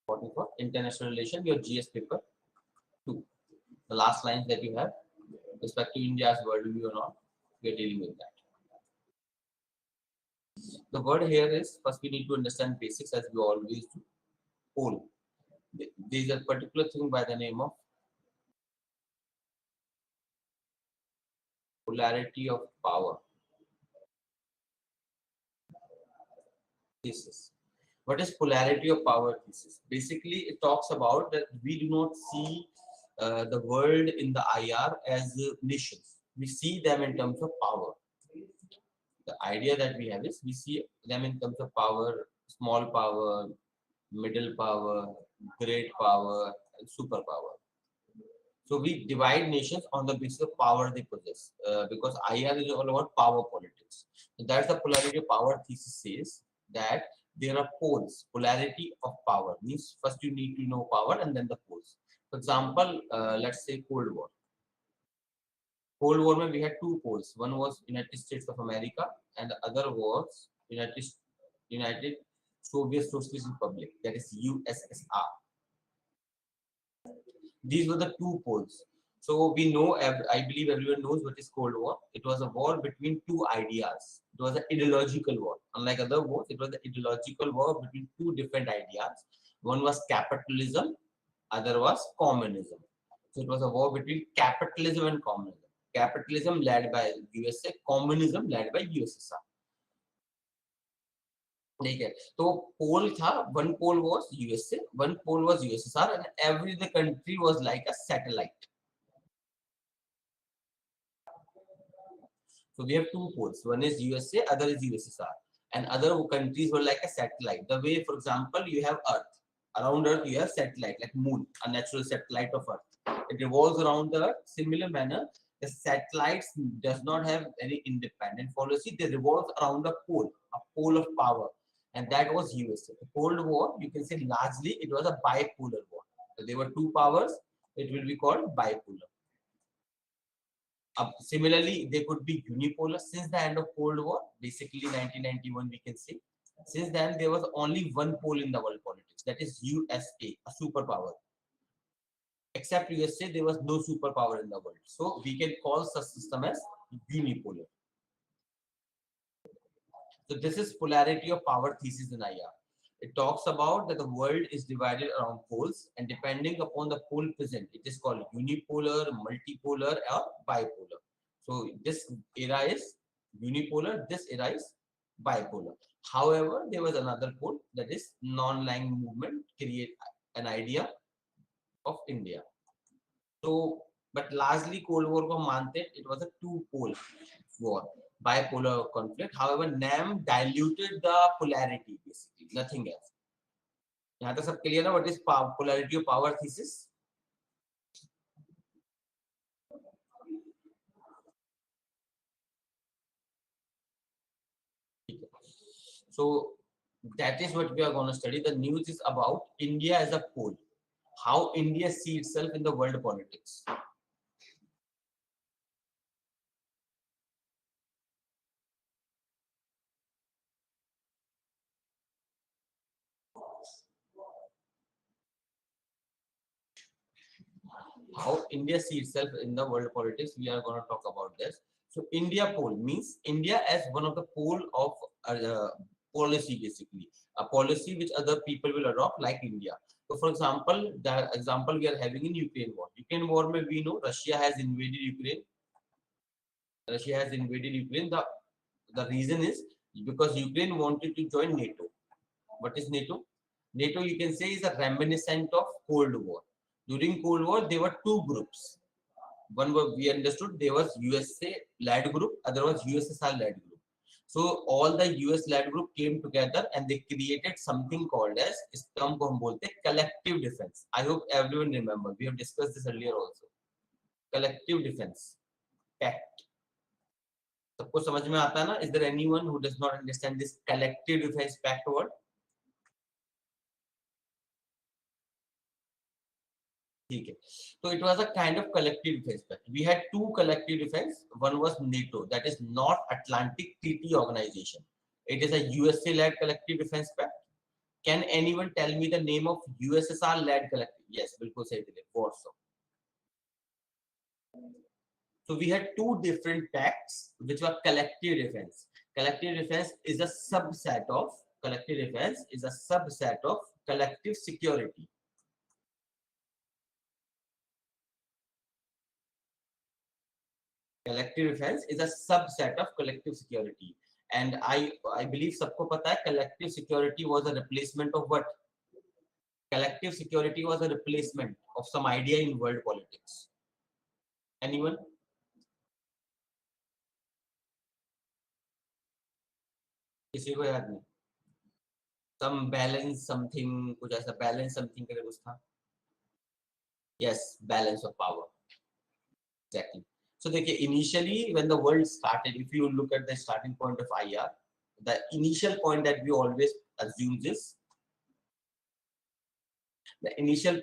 important for international relation, your GS paper 2. The last lines that you have, respect to India's worldview or not, we are dealing with that. The word here is, first we need to understand basics as we always do. Pole. There is a particular thing by the name of polarity of power. Thesis. What is polarity of power thesis? Basically, it talks about that we do not see the world in the IR as nations. We see them in terms of power. The idea that we have is we see them in terms of power, small power, middle power, great power, and superpower. So we divide nations on the basis of power they possess, because IR is all about power politics. So that's the polarity of power thesis says that there are poles. Polarity of power means first you need to know power and then the poles. For example, let's say Cold War. Cold War mein we had two poles. One was United States of America and the other was United Soviet Socialist Republic, that is USSR. These were the two poles. So we know, I believe everyone knows what is Cold War. It was a war between two ideas. It was an ideological war. Unlike other wars, it was an ideological war between two different ideas. One was capitalism, other was communism. So it was a war between capitalism and communism. Capitalism led by USA, communism led by USSR. ठीक है, तो पोल था, one pole was USA, one pole was USSR, and every the country was like a satellite. So we have two poles, one is USA, other is USSR, and other countries were like a satellite. The way, for example, you have Earth. Around Earth you have satellite like Moon, a natural satellite of Earth. It revolves around the Earth. Similar manner, the satellites does not have any independent policy. They revolve around a pole of power. And that was USA. The Cold War, you can say largely it was a bipolar war. So there were two powers, it will be called bipolar. Similarly, they could be unipolar. Since the end of Cold War, basically 1991 we can say, since then there was only one pole in the world politics, that is USA, a superpower. Except USA, there was no superpower in the world. So we can call such system as unipolar. So this is polarity of power thesis in IR. It talks about that the world is divided around poles, and depending upon the pole present, it is called unipolar, multipolar, or bipolar. So this era is unipolar, this era is bipolar. However, there was another pole, that is non-aligned movement, create an idea of India. So, but largely Cold War ko mante, it was a two-pole war, bipolar conflict. However, NAM diluted the polarity basically, nothing else. यहाँ तक सब clear ना? What is polarity of power thesis? So that is what we are going to study. The news is about India as a pole, how India sees itself in the world politics. How India sees itself in the world politics, we are going to talk about this. So India pole means India as one of the pole of policy, basically a policy which other people will adopt like India. So for example, the example we are having in Ukraine war. Ukraine war mein we know Russia has invaded Ukraine. Russia has invaded Ukraine. The reason is because Ukraine wanted to join NATO. What is NATO? NATO, you can say, is a reminiscent of Cold War. During Cold War, there were two groups. One was, we understood, there was USA-led group, other was USSR-led group. So all the US-led group came together and they created something called as, इस term को हम बोलते हैं collective defense. I hope everyone remember. We have discussed this earlier also. Collective defense pact. सबको समझ में आता है ना? Is there anyone who does not understand this collective defense pact word? ठीक है. So it was a kind of collective defense pact. We had two collective defense. One was NATO, that is North Atlantic Treaty Organization. It is a USA-led collective defense pact. Can anyone tell me the name of USSR led collective? Yes, बिल्कुल सही दिले, Warsaw. So we had two different pacts which were collective defense. Collective defense is a subset of collective security. Collective defense is a subset of collective security. And I believe सबको पता है collective security was a replacement of what? Collective security was a replacement of some idea in world politics. Anyone? किसी को याद नहीं? Some balance something, कुछ ऐसा balance something करके कुछ था? Yes, balance of power. Exactly. So देखिए, initially when the world started, if you look at the starting point of IR, the initial point that we always assume is the initial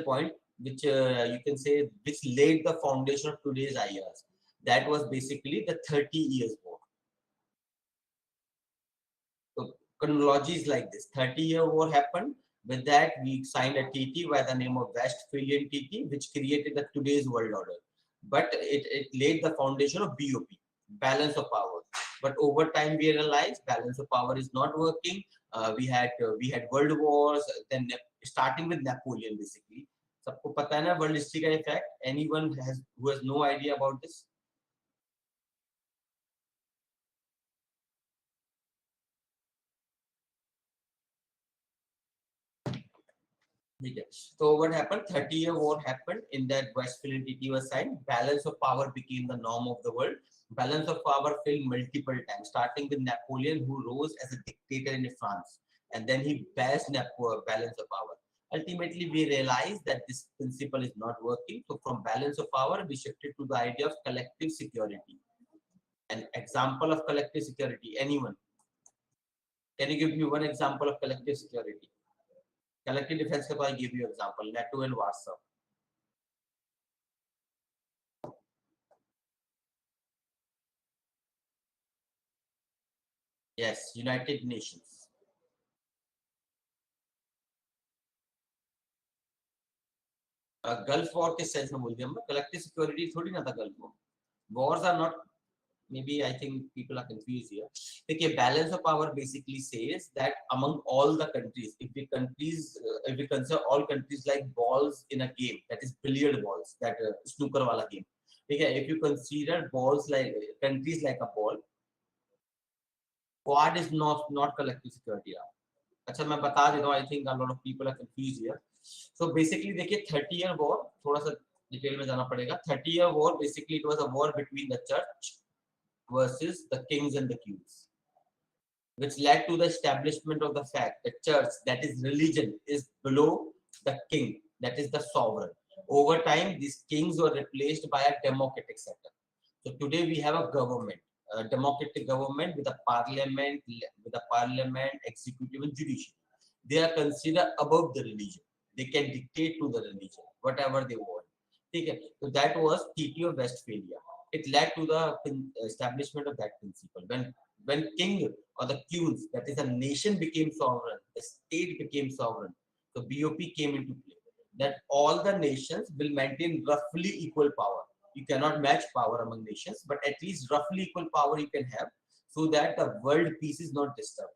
point which you can say which laid the foundation of today's IRs. That was basically the 30 years war. So chronology is like this: 30-year war happened. With that, we signed a treaty by the name of Westphalian Treaty, which created the today's world order. But it laid the foundation of BOP, balance of power. But over time, we realized balance of power is not working. We had world wars. Then starting with Napoleon, basically. सबको पता है ना world history का effect? Anyone who has no idea about this? So what happened? 30-year war happened. In that, Westphalian Treaty was signed. Balance of power became the norm of the world. Balance of power failed multiple times, starting with Napoleon, who rose as a dictator in France, and then he bashed balance of power. Ultimately, we realized that this principle is not working. So from balance of power, we shifted to the idea of collective security. An example of collective security, anyone? Can you give me one example of collective security? Collective defense, I give you example, NATO and Warsaw. Yes, United Nations. Gulf War के sense में बोल दिया हमने, collective security थोड़ी ना था Gulf War. Wars are not, maybe I think people are confused here. Okay, balance of power basically says that among all the countries, if we consider all countries like balls in a game, that is billiard balls, that snooker wala game. Okay, if you consider balls like countries like a ball, quad is not collective security. अच्छा मैं बता देता हूँ, I think a lot of people are confused here. So basically देखिए 30-year war, थोड़ा सा detail में जाना पड़ेगा. 30-year war basically it was a war between the church versus the kings and the queens, which led to the establishment of the fact that church, that is religion, is below the king, that is the sovereign. Over time, these kings were replaced by a democratic setup. So today we have a government, a democratic government with a parliament, executive and judiciary. They are considered above the religion. They can dictate to the religion whatever they want. Okay. So that was Treaty of Westphalia. It led to the establishment of that principle. When king or the queens, that is a nation, became sovereign, the state became sovereign. So BOP came into play. That all the nations will maintain roughly equal power. You cannot match power among nations, but at least roughly equal power you can have, so that the world peace is not disturbed.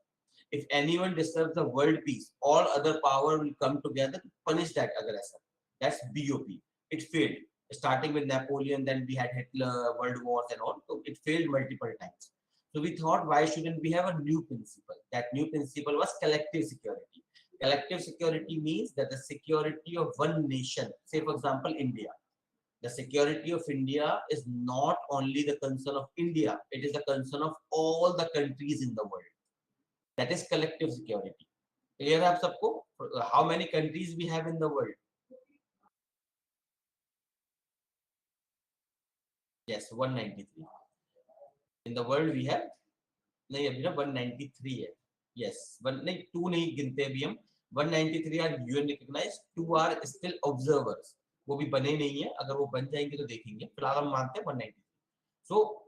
If anyone disturbs the world peace, all other power will come together to punish that aggressor. That's BOP. It failed. Starting with Napoleon, then we had Hitler, world wars and all. So it failed multiple times. So we thought, why shouldn't we have a new principle? That new principle was collective security. Collective security means that the security of one nation, say for example, India. The security of India is not only the concern of India, it is the concern of all the countries in the world. That is collective security. Clear है आप सबको? How many countries we have in the world? Yes, 193. In the world we have, नहीं अभी ना 193 है. Yes, नहीं 2 नहीं गिनते अभी हम. 193 are UN recognized, 2 are still observers. वो भी बने नहीं है, अगर वो बन जाएंगे तो देखेंगे. फिलहाल हम मानते हैं 193. So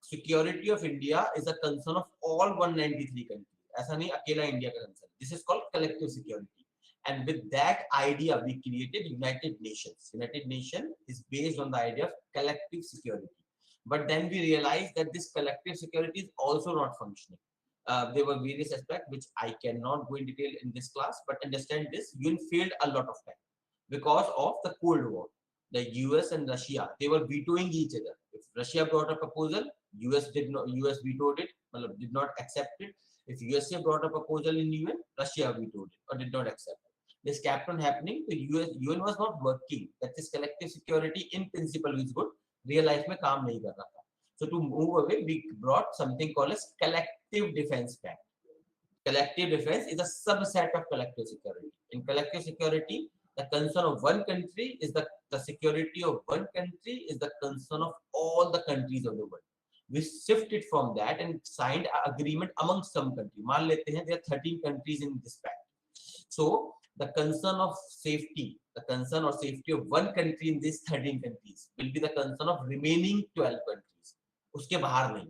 security of India is a concern of all 193 countries. ऐसा नहीं अकेला इंडिया का concern, this is called collective security. And with that idea, we created United Nations. United Nations is based on the idea of collective security. But then we realized that this collective security is also not functioning. There were various aspects which I cannot go in detail in this class, but understand this, UN failed a lot of time because of the Cold War. The US and Russia, they were vetoing each other. If Russia brought a proposal, US vetoed it, did not accept it. If USA brought a proposal in UN, Russia vetoed it or did not accept it. This kept on happening. The UN was not working. That is collective security in principle is good. Real life में काम नहीं कर रहा था. So to move away, we brought something called as collective defense pact. Collective defense is a subset of collective security. In collective security, the concern of one country is the security of one country is the concern of all the countries of the world. We shifted from that and signed an agreement among some countries. मान लेते हैं there are 13 countries in this pact. So the concern of safety, the concern or safety of one country in these 13 countries will be the concern of remaining 12 countries. उसके बाहर नहीं.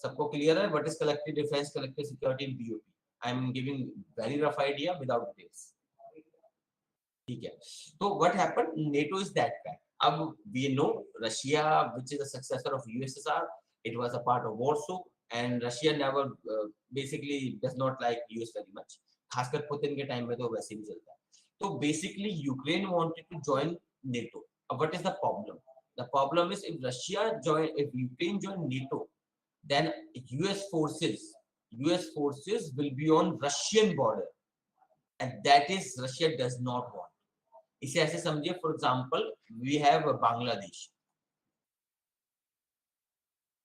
सबको clear है? What is collective defense, collective security in BOP? I am giving very rough idea without details. ठीक है. So what happened? NATO is that pact. अब we know Russia, which is a successor of USSR, it was a part of Warsaw, and Russia never basically does not like US very much. खासकर Putin के time में तो वैसे भी चलता है. तो basically Ukraine wanted to join NATO. अब what is the problem? The problem is if Ukraine join NATO, then US forces will be on Russian border, and that is Russia does not want. इसे ऐसे समझिए, for example we have Bangladesh.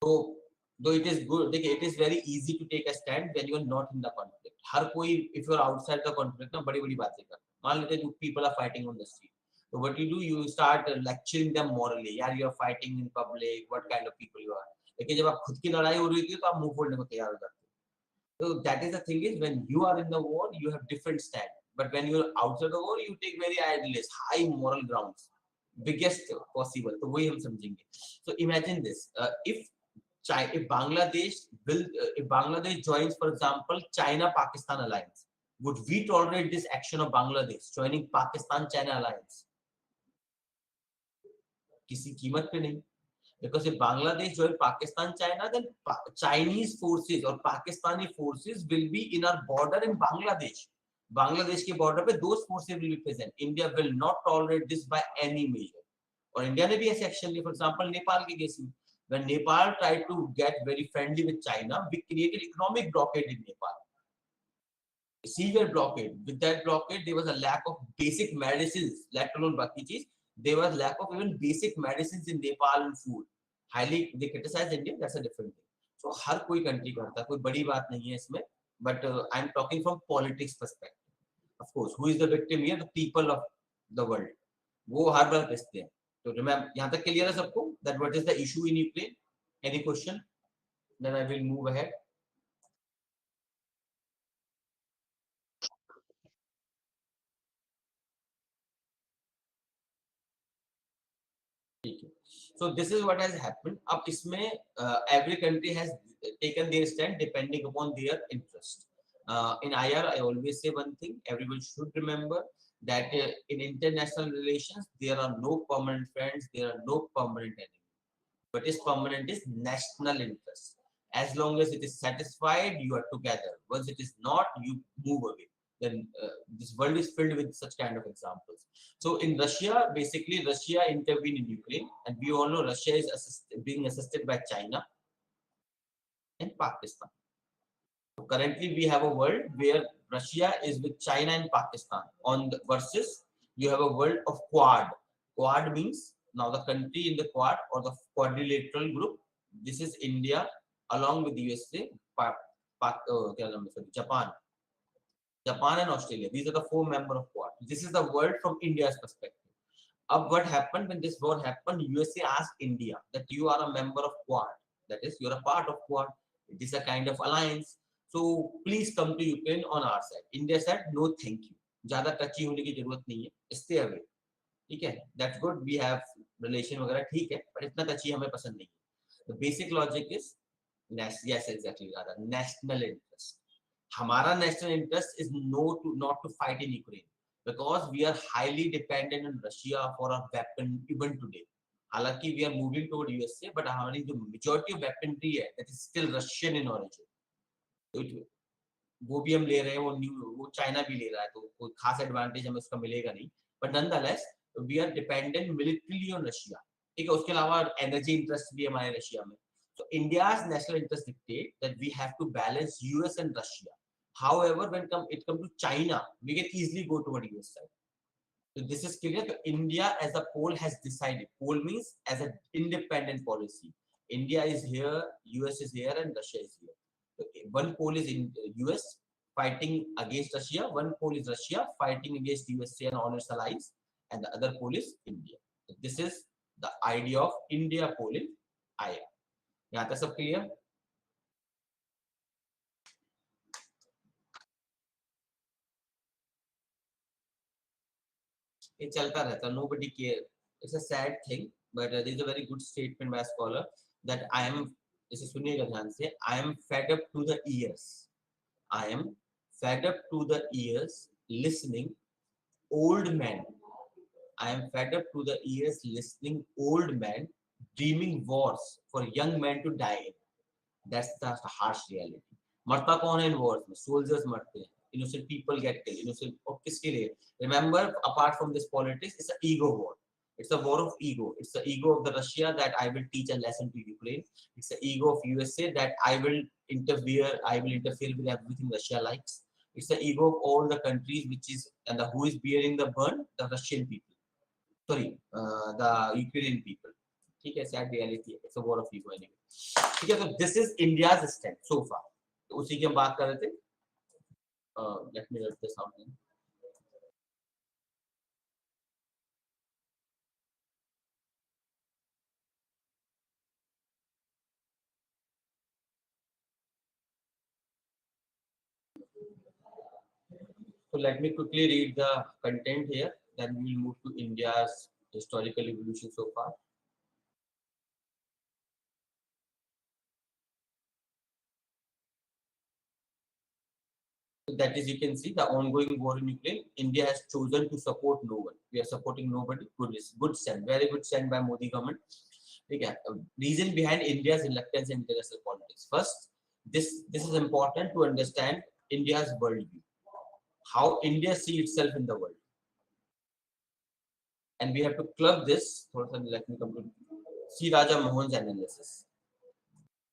तो though it is good, देखिए it is very easy to take a stand when you are not in the conflict. हर कोई if you are outside the conflict ना बड़ी बड़ी बातें करते हैं. मान लेते हैं people are fighting on the street, so what you do, you start lecturing them morally. यार you are fighting in public, what kind of people you are. लेकिन जब आप खुद की लड़ाई हो रही होती है तो आप मुंह फोड़ने को तैयार हो जाते हो. So that is the thing is when you are in the war you have different stand, but when you are outside the war you take very idealist, high moral grounds, biggest possible. तो वही हम समझेंगे. So imagine this, if Bangladesh joins, for example, China-Pakistan alliance, would we tolerate this action of Bangladesh joining Pakistan-China alliance? किसी कीमत पे नहीं. Because if Bangladesh join Pakistan-China, then Chinese forces or Pakistani forces will be in our border in Bangladesh. Bangladesh के border पे those forces will be present. India will not tolerate this by any measure. और India ने भी ऐसे action लिए. For example, Nepal के case में, when Nepal tried to get very friendly with China, we created economic blockade in Nepal. Severe blockade. With that blockade, there was a lack of basic medicines. Let alone baki cheez, there was lack of even basic medicines in Nepal and food. Highly they criticize India. That's a different thing. So हर कोई country करता है, कोई बड़ी बात नहीं है इसमें. But I'm talking from politics perspective. Of course, who is the victim here? The people of the world. वो हर बार पिसते हैं. तो remember, यहाँ तक clear है सबको that what is the issue in Ukraine? Any question? Then I will move ahead. So this is what has happened. अब इसमें every country has taken their stand depending upon their interest. In IR, I always say one thing. Everyone should remember that in international relations there are no permanent friends, there are no permanent enemies. What is permanent is national interest. As long as it is satisfied, you are together. Once it is not, you move away. Then this world is filled with such kind of examples. So in Russia, basically Russia intervened in Ukraine, and we all know Russia is being assisted by China and Pakistan. So currently we have a world where Russia is with China and Pakistan on the versus you have a world of Quad. Quad means now the country in the Quad or the quadrilateral group. This is India along with the USA, Japan and Australia. These are the 4 members of Quad. This is the world from India's perspective. What happened when this war happened? USA asked India that you are a member of Quad. That is, you are a part of Quad. It is a kind of alliance. So please come to Ukraine on our side. India said no, thank you. ज़्यादा टची होने की जरूरत नहीं है. Stay away. ठीक है? That's good. We have relation वगैरह ठीक है, पर इतना टची हमें पसंद नहीं है. The basic logic is yes, exactly, rather national interest. हमारा national interest is not to fight in Ukraine because we are highly dependent on Russia for our weapon even today. हालांकि we are moving toward USA, but हमारी जो majority of weaponry है that is still Russian in origin. तो वो भी हम ले रहे हैं, वो चाइना भी ले रहा है, तो कोई खास एडवांटेज हमें उसका मिलेगा नहीं, but nonetheless we are dependent militarily on Russia, ठीक है। उसके अलावा एनर्जी इंटरेस्ट भी है हमारे रशिया में। So India's national interest dictate that we have to balance US and Russia. However, when it comes to China, we can easily go toward US side. So this is clear. So India as a pole has decided. Pole means as an independent policy. India is here, US is here, and Russia is here. Okay. One pole is in US fighting against Russia. One pole is Russia fighting against USA and all its allies, and the other pole is India. So this is the idea of India pole in IA. यहाँ तक सब clear? ये चलता रहता, nobody care. It's a sad thing, but there is a very good statement by a scholar that I am, इसे सुनिएगा ध्यान से, I am fed up to the ears. I am fed up to the ears listening old men. I am fed up to the ears listening old men dreaming wars for young men to die in. That's the harsh reality. मरता कौन है इन wars में? Soldiers मरते हैं. Innocent people get killed. Innocent, और किसके लिए? Remember, apart from this politics, it's an ego war. It's a war of ego. It's the ego of the Russia that I will teach a lesson to Ukraine. It's the ego of USA that I will interfere with everything Russia likes. It's the ego of all the countries which is, and who is bearing the burn? The Russian people. Sorry, the Ukrainian people. ठीक है, sad reality है. It's a war of ego anyway. ठीक है, तो this is India's stand so far. तो उसी की हम बात कर रहे थे. Let me write this out. So let me quickly read the content here. Then we will move to India's historical evolution so far. So that is, you can see the ongoing war in Ukraine. India has chosen to support no one. We are supporting nobody. Good stand, very good stand by Modi government. Okay. Reason behind India's reluctance in international politics. First, this is important to understand India's worldview, how India sees itself in the world, and we have to club this. Let me come to see Raja Mohan's analysis.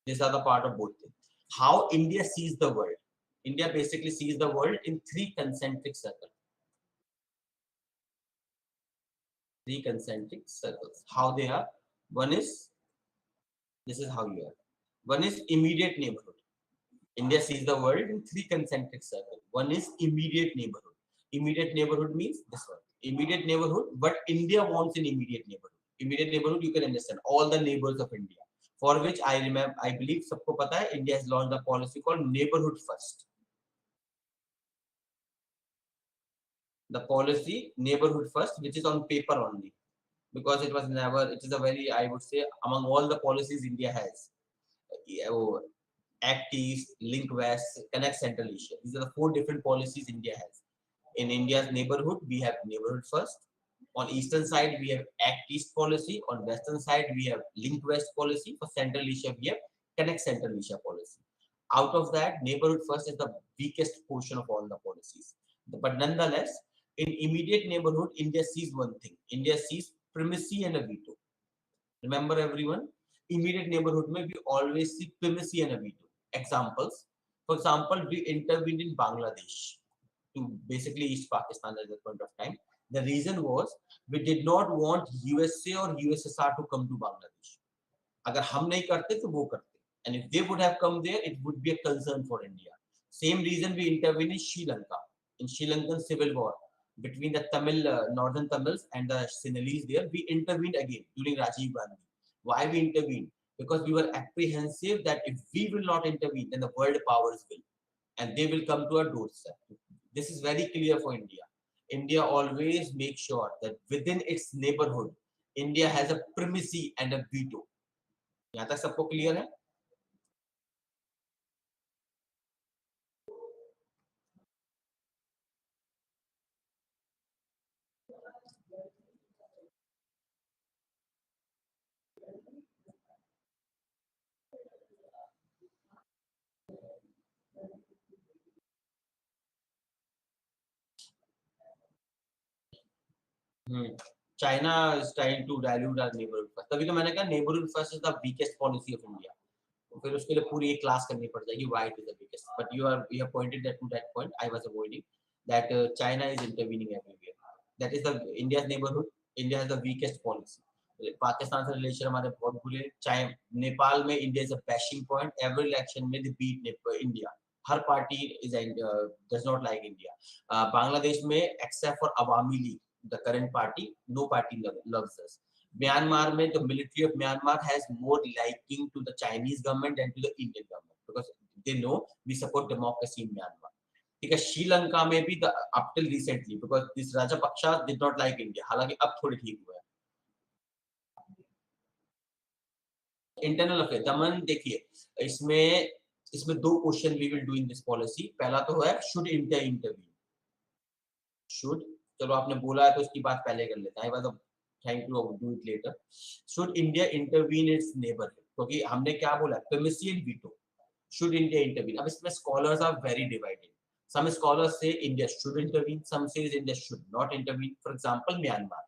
These are the part of both things. How India sees the world. India basically sees the world in three concentric circles. Three concentric circles. How they are? One is, this is how you are. One is immediate neighborhood. India sees the world in three concentric circles. One is immediate neighborhood. Immediate neighborhood means this one. Immediate neighborhood, but India wants an immediate neighborhood. Immediate neighborhood, you can understand all the neighbors of India. For which I believe सबको पता है, India has launched a policy called neighborhood first. The policy neighborhood first, which is on paper only, because it was never. It is a very, I would say, among all the policies India has, Act East, Link West, Connect Central Asia. These are the four different policies India has. In India's neighborhood, we have neighborhood first. On eastern side, we have Act East policy. On western side, we have Link West policy. For Central Asia, we have Connect Central Asia policy. Out of that, neighborhood first is the weakest portion of all the policies. But nonetheless, in immediate neighborhood, India sees one thing. India sees primacy and a veto. Remember, everyone, immediate neighborhood, we always see primacy and a veto. Examples. For example, we intervened in Bangladesh to basically East Pakistan at that point of time. The reason was we did not want USA or USSR to come to Bangladesh. अगर हम नहीं करते तो वो करते. And if they would have come there, it would be a concern for India. Same reason we intervened in Sri Lanka, in Sri Lankan civil war between the Tamil, northern Tamils and the Sinhalese there. We intervened again during Rajiv Gandhi. Why we intervened? Because we were apprehensive that if we will not intervene, then the world powers will. And they will come to our doorstep. This is very clear for India. India always makes sure that within its neighborhood, India has a primacy and a veto. यहाँ तक सबको clear है? China is trying to dilute our neighborhood first. तभी तो मैंने कहा neighborhood first is the weakest policy of India. तो फिर उसके लिए पूरी एक क्लास करनी पड़ जाएगी why it is the weakest. But you have pointed that to that point. I was avoiding that China is intervening everywhere. That is the India's neighborhood. India has the weakest policy. Pakistan से relation हमारे बहुत बुरे. चाहे नेपाल में India is a bashing point. Every election में they beat India. Her party does not like India. Bangladesh में except for Awami League, the current party, no party loves us. Myanmar में the military of Myanmar has more liking to the Chinese government than to the Indian government because they know we support democracy in Myanmar. Because Sri Lanka में भी up till recently because this Rajapaksa did not like India. हालांकि अब थोड़े ठीक हुए हैं. Internal affair दमन देखिए इसमें दो question we will do in this policy. पहला तो है शुड इंडिया इंटरवीन. शुड चलो आपने बोला है तो इसकी बात पहले कर लेते हैं. I was trying to do it later. Should India intervene its neighbourhood क्योंकि हमने क्या बोला primacy and veto. Should India intervene. अब इसमें scholars are very divided. Some scholars say India should intervene, some says India should not intervene. For example Myanmar.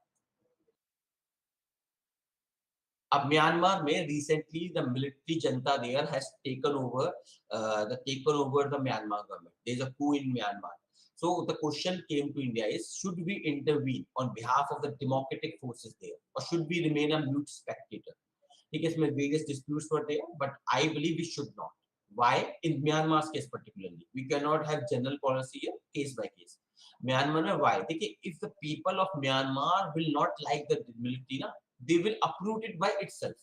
अब Myanmar में recently the military junta there has taken over the Myanmar government. There is a coup in Myanmar. So the question came to India is should we intervene on behalf of the democratic forces there or should we remain a mute spectator? ठीक है, इसमें various disputes were there, but I believe we should not. Why? In Myanmar's case particularly, we cannot have general policy here, case by case. Myanmar में why? देखिए, if the people of Myanmar will not like the military ना, they will uproot it by itself.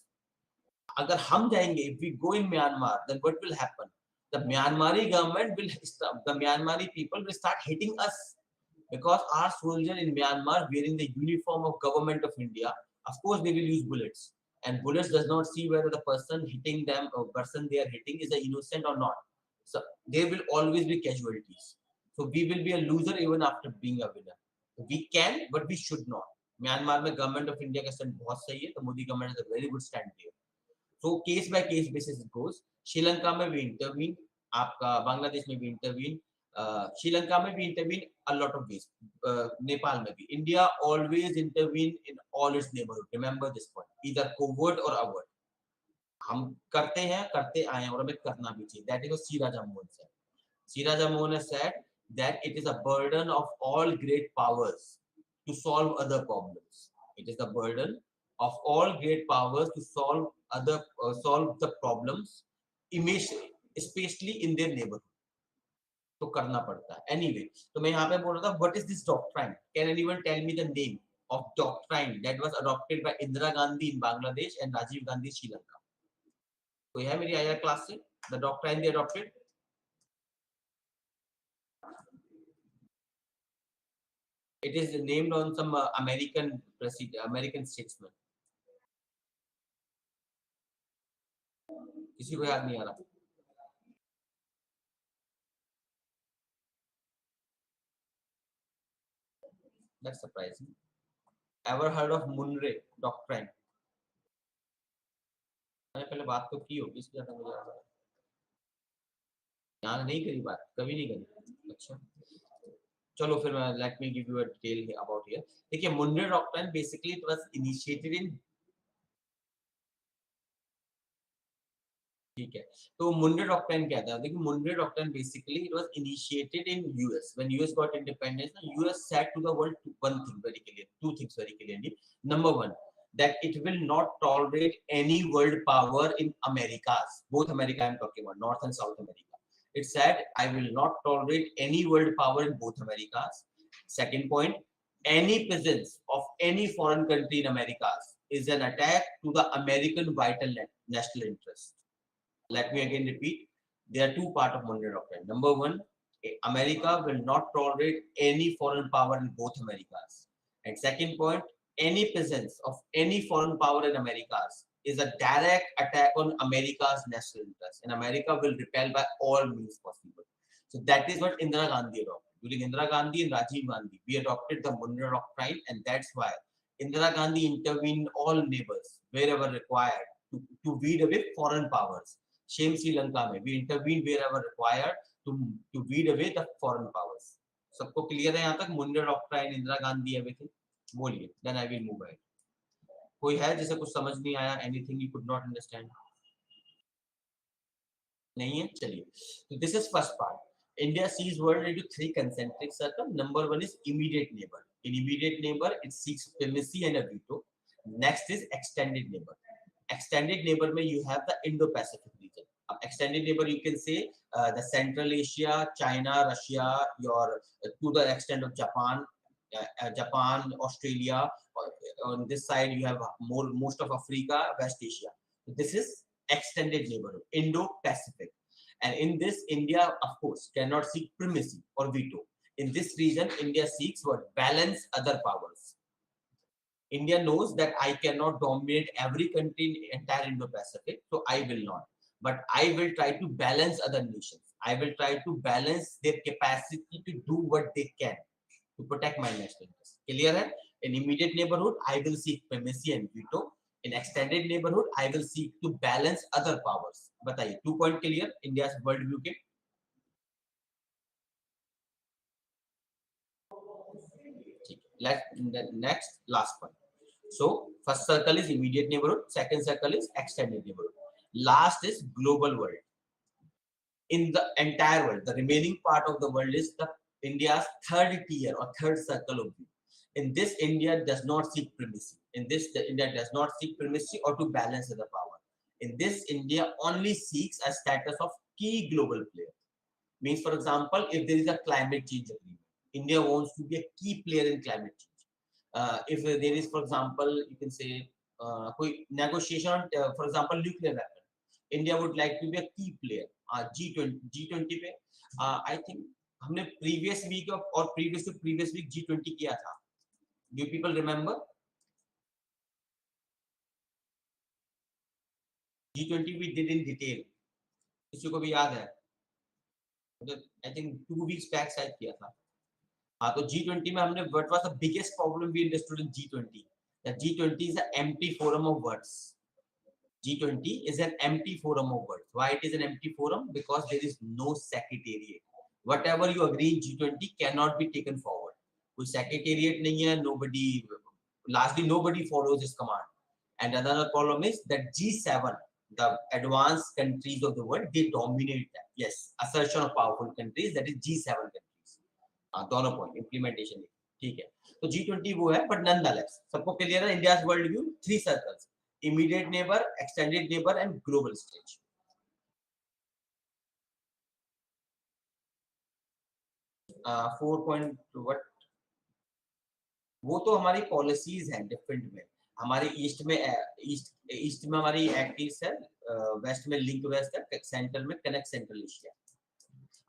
अगर हम जाएंगे, if we go in Myanmar, then what will happen? The Myanmari government will stop, the Myanmari people will start hitting us because our soldier in Myanmar wearing the uniform of government of India, of course they will use bullets. And bullets does not see whether the person hitting them or person they are hitting is an innocent or not. So there will always be casualties. So we will be a loser even after being a winner. We can, but we should not. Myanmar में government of India का stand बहुत सही है तो Modi government is a very good stand there. So case by case basis it goes. Sri Lanka में भी intervene, आपका बांग्लादेश में भी इंटरवीन, श्रीलंका में भी intervene a lot of ways. Nepal में भी. India always intervene in all it's neighbourhood. Remember this point, either covert और अवर्ट. हम करते हैं, करते आए हैं और हमें करना भी चाहिए. That is what C Raja Mohan said. C Raja Mohan has said that it is a burden of all great powers to solve other problems. It is the burden of all great powers to solve the problems, especially in their neighborhood. तो करना पड़ता है. Anyway, तो मैं यहाँ पे बोल रहा था, what is this doctrine? Can anyone tell me the name of doctrine that was adopted by Indira Gandhi in Bangladesh and Rajiv Gandhi Sri Lanka? तो यह मेरी आया क्लास से. The doctrine they adopted. It is named on some American statesman. किसी को याद नहीं आ रहा. That's surprising. Ever heard of Munro doctrine? मैंने पहले बात तो की होगी इसलिए मुझे याद आ रहा. यहाँ नहीं करी बात, कभी नहीं करी. अच्छा चलो फिर let me give you a detail about here. देखिए Munro doctrine basically it was initiated in, ठीक है. तो मुंडे डॉक्ट्राइन क्या था? देखिए Monroe doctrine basically it was initiated in US when US got independence. US said to the world one thing very clear, two things very clearly. Number one, that it will not tolerate any world power in Americas, both America I'm talking about, North and South America. It said I will not tolerate any world power in both Americas. Second point, any presence of any foreign country in Americas is an attack to the American vital national interest. Let me again repeat. There are two parts of Monroe Doctrine. Number one, America will not tolerate any foreign power in both Americas. And second point, any presence of any foreign power in Americas is a direct attack on America's national interest. And America will repel by all means possible. So that is what Indira Gandhi adopted. During Indira Gandhi and Rajiv Gandhi, we adopted the Monroe Doctrine, and that's why Indira Gandhi intervened all neighbors wherever required to weed away foreign powers. Same Sri Lanka में, we intervened wherever required to weed away the foreign powers. सबको clear है यहाँ तक? Monroe Doctrine, Indira Gandhi, everything. बोलिए, then I will move ahead. कोई है जिसे कुछ समझ नहीं आया? Anything you could not understand? नहीं है, चलिए. So this is first part. India sees world into three concentric circles. Number one is immediate neighbor. In immediate neighbor, it seeks primacy and a veto. Next is extended neighbor. Extended neighbor में you have the Indo-Pacific region. Extended neighbor you can say the Central Asia, China, Russia, your to the extent of Japan, Japan, Australia. On this side you have most of Africa, West Asia. This is extended neighborhood, Indo-Pacific. And in this, India, of course, cannot seek primacy or veto. In this region, India seeks what? Balance other powers. India knows that I cannot dominate every country in entire Indo-Pacific, so I will not. But I will try to balance other nations. I will try to balance their capacity to do what they can to protect my national interests. Clear hai? In immediate neighborhood, I will seek primacy and veto. In extended neighborhood, I will seek to balance other powers. बताइए, 2 point clear? India's world view के. Next, last point. So first circle is immediate neighborhood, second circle is extended neighborhood. Last is global world. In the entire world, the remaining part of the world is the India's third tier or third circle of view. In this, India does not seek primacy. In this, India does not seek primacy or to balance the power. In this, India only seeks a status of key global player. Means, for example, if there is a climate change agreement, India wants to be a key player in climate change. If there is, for example, you can say, negotiation, for example, nuclear weapon, India would like to be a key player. G20 पे, I think हमने previous week or previous to previous week G20 किया था. Do you people remember? G20 we did in detail. किसी को भी याद है? I think 2 weeks back शायद किया था. हाँ, तो G20 में हमने what was the biggest problem we understood in G20? That G20 is an empty forum of words. G20 is an empty forum of words. Why it is an empty forum? Because there is no secretariat. Whatever you agree in G20 cannot be taken forward. कोई secretariat नहीं है. Nobody, lastly, nobody follows this command. And another problem is that G7, the advanced countries of the world, they dominate that. Yes, assertion of powerful countries, that is G7 countries. दोनों point implementation ठीक है. तो G20 वो है, but nonetheless सबको clear है. India's world view, 3 circles: immediate neighbor, extended neighbor, and global stage. 4 point what? वो तो हमारी पॉलिसीज हैं डिफरेंट में. हमारे ईस्ट में हमारी एक्टिव्स है, वेस्ट में लिंक वेस्ट है, सेंट्रल में connect central Asia.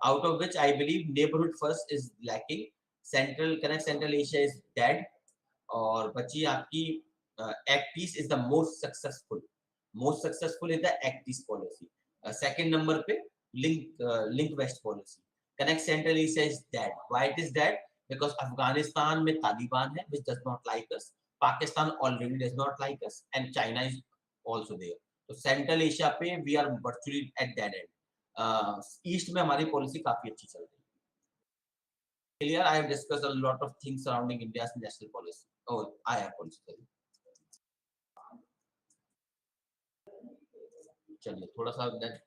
Out of which I believe neighborhood first is lacking. Connect Central Asia is dead. और बची आपकी Act East is the most successful. Most successful is the Act East policy. Second number पे link west policy. Connect Central Asia is dead. Why it is dead? Because Afghanistan में Taliban है, which does not like us. Pakistan already does not like us, and China is also there. So Central Asia पे we are virtually at dead end. East में हमारी policy काफी अच्छी चल रही है. Clear? I have discussed a lot of things surrounding India's national policy. Oh, I have policy. चलिए थोड़ा सा that.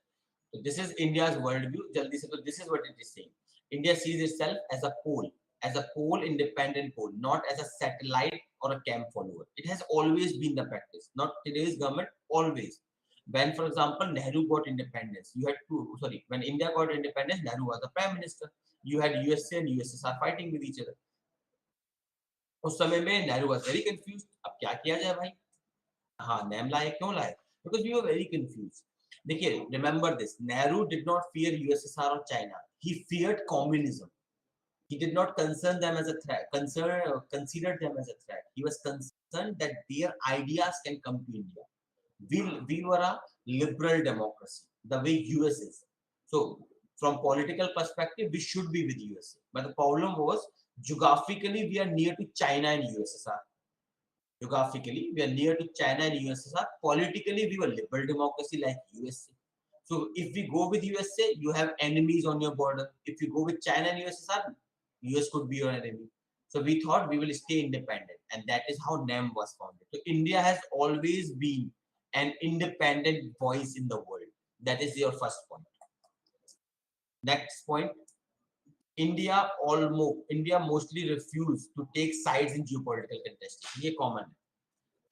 So this is India's worldview. जल्दी से तो this is what it is saying. India sees itself as a pole, independent pole, not as a satellite or a camp follower. It has always been the practice. Not today's government, always. When, for example, Nehru got independence, when India got independence, Nehru was the prime minister. You had USA and USSR fighting with each other. उस समय में Nehru was very confused. अब क्या किया जाए भाई? हाँ, name लाए, क्यों लाए? Because we were very confused. देखिए, remember this. Nehru did not fear USSR or China. He feared communism. He did not consider them as a threat. He was concerned that their ideas can come to India. We were a liberal democracy, the way US is. So, from political perspective, we should be with USA. But the problem was, geographically, we are near to China and USSR. Geographically, we are near to China and USSR. Politically, we were liberal democracy like USA. So, if we go with USA, you have enemies on your border. If you go with China and USSR, US could be your enemy. So we thought we will stay independent, and that is how NAM was founded. So India has always been an independent voice in the world. That is your first point. Next point, India mostly refused to take sides in geopolitical contestation. ये common है.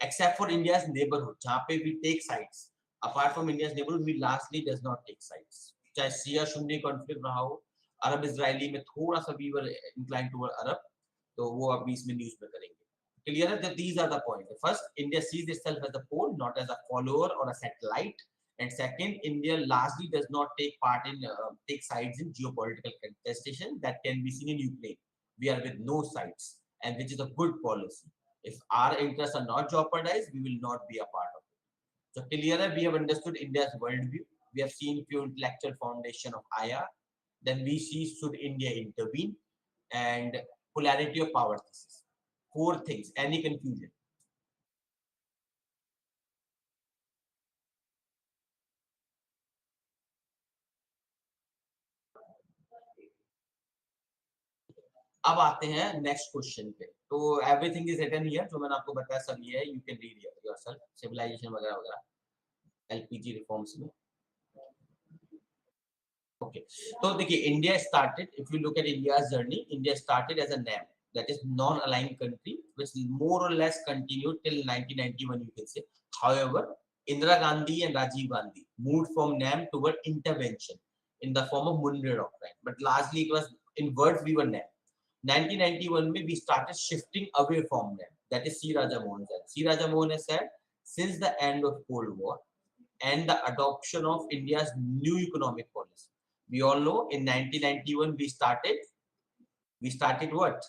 Except for India's neighborhood, जहाँ पे we take sides. Apart from India's neighborhood, we largely does not take sides. चाहे Siya Sunni conflict रहा हो, अरब Israeli में थोड़ा सा we were inclined toward अरब, तो वो अभी इसमें न्यूज़ में करेंगे. Clear that these are the points. First, India sees itself as a pole, not as a follower or a satellite. And second, India largely does not take part in take sides in geopolitical contestation that can be seen in Ukraine. We are with no sides, and which is a good policy. If our interests are not jeopardized, we will not be a part of it. So clearer, we have understood India's worldview. We have seen few intellectual foundation of IR. Then we see should India intervene, and polarity of power thesis. 4 things. Any confusion? अब आते हैं next question पे. तो everything is written here, जो मैंने आपको बताया सब ये है. You can read yourself. Civilization वगैरह वगैरह एलपीजी रिफॉर्म्स में. ओके, तो देखिए India started, if you look at India's journey, India started as a NAM, that is non-aligned country, which more or less continued till 1991, you can say. However, Indira Gandhi and Rajiv Gandhi moved from NAM toward intervention in the form of Munde Doctrine, but largely it was in words we were NAM. 1991 में we started shifting away from NAM. That is C. Raja Mohan said. C. Raja Mohan has said, since the end of Cold War and the adoption of India's new economic policy, we all know in 1991 we started what?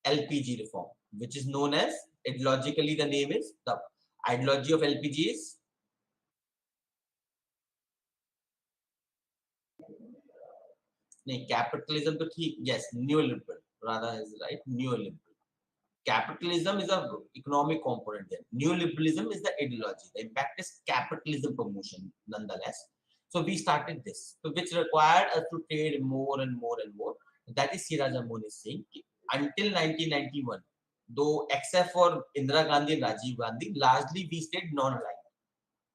LPG reform, which is known as, ideologically the name is, the ideology of LPG is नहीं, capitalism तो ठीक, yes, neoliberal rather is right, neoliberal. Capitalism is a economic component there. Neoliberalism is the ideology. The impact is capitalism promotion nonetheless. So we started this, so which required us to trade more and more and more. That is Siraj Amon is saying, until 1991, though except for Indira Gandhi and Rajiv Gandhi, largely we stayed non-aligned,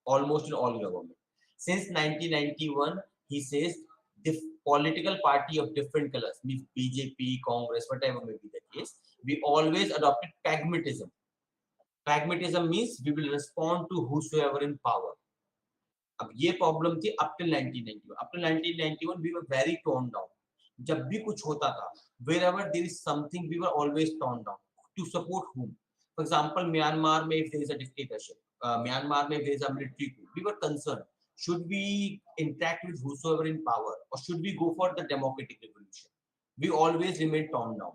almost in all government. Since 1991, he says, the political party of different colors, means BJP, Congress, whatever may be the case, we always adopted pragmatism. Pragmatism means we will respond to whosoever in power. अब ये problem थी up till 1991. Up till 1991 we were very torn down. जब भी कुछ होता था, wherever there is something, we were always torn down. To support whom? For example, Myanmar में if there is a dictatorship, Myanmar में if there is a military coup, we were concerned. Should we interact with whosoever in power, or should we go for the democratic revolution? We always remained torn down.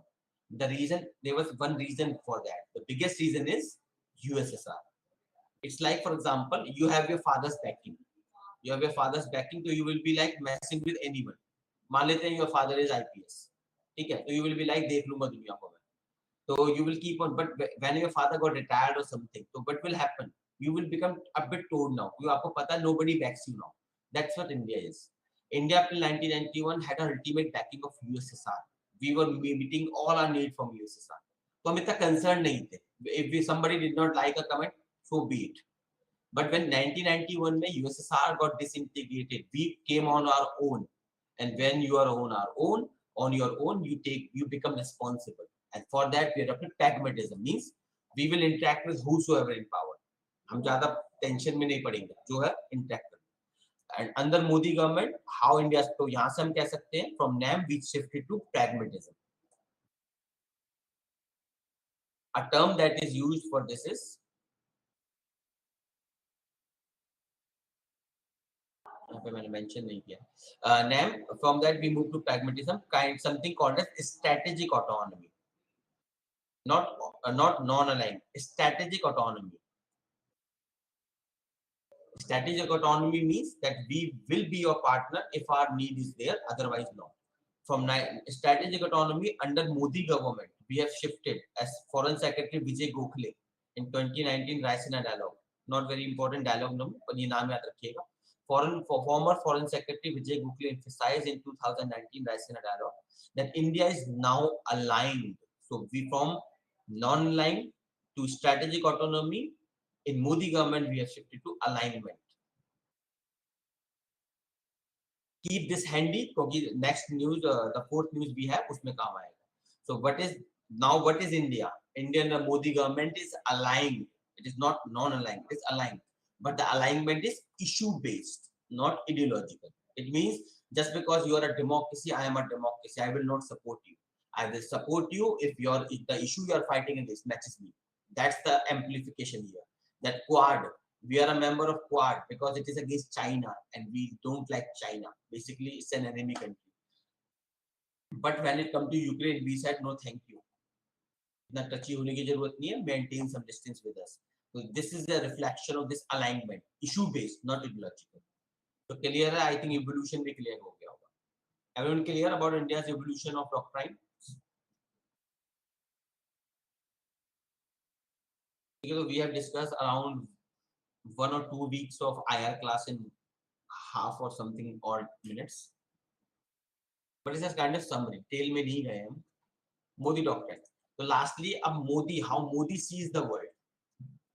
The reason, there was one reason for that. The biggest reason is USSR. It's like, for example, you have your father's backing. You have your father's backing, so you will be like messing with anyone. मान लेते हैं your father is IPS, ठीक है, तो you will be like देख लूंगा दुनिया को मैं, तो you will keep on. But when your father got retired or something, so what will happen? You will become a bit torn now. You आपको पता है nobody backs you now. That's what India is. India till 1991 had an ultimate backing of USSR. We were meeting all our need from USSR. तो हम इतना concerned नहीं थे. If somebody did not like a comment, so be it. But when 1991 में USSR got disintegrated, we came on our own. And when you are on your own, you become responsible. And for that, we adopted pragmatism. Means we will interact with whosoever in power. हम ज़्यादा tension में नहीं पड़ेंगे, जो है interact. And under Modi government, how India, तो यहाँ से हम कह सकते हैं from NAM we shifted to pragmatism. A term that is used for this is यहाँ पे मैंने मेंशन नहीं किया. NAM, from that we move to pragmatism, something called as strategic autonomy. Not non-aligned, strategic autonomy. Strategic autonomy means that we will be your partner if our need is there, otherwise no. From strategic autonomy under Modi government, we have shifted as Foreign Secretary Vijay Gokhale in 2019 Raisina dialogue. Not very important dialogue number, but ये नाम याद रखिएगा. Former Foreign Secretary Vijay Gokhale emphasized in 2019 Raisina dialogue that India is now aligned. So we from non-aligned to strategic autonomy. In Modi government, we have shifted to alignment. Keep this handy because next news, the fourth news we have, उसमें काम आएगा. So what is India? Indian Modi government is aligned. It is not non-aligned. It is aligned. But the alignment is issue-based, not ideological. It means just because you are a democracy, I am a democracy, I will not support you. I will support you if the issue you are fighting against matches me. That's the amplification here. That Quad, we are a member of Quad because it is against China and we don't like China. Basically, it's an enemy country. But when it comes to Ukraine, we said no, thank you. इतना touchy होने की जरूरत नहीं है. Maintain some distance with us. So this is the reflection of this alignment, issue-based, not ideological. So clear है, I think evolution भी clear हो गया होगा. Everyone clear about India's evolution of doctrine? So we have discussed around 1 or 2 weeks of IR class in half or something odd minutes. But it's a kind of summary. Tail में नहीं गए हम. Modi doctrine. So lastly, Modi, how Modi sees the world.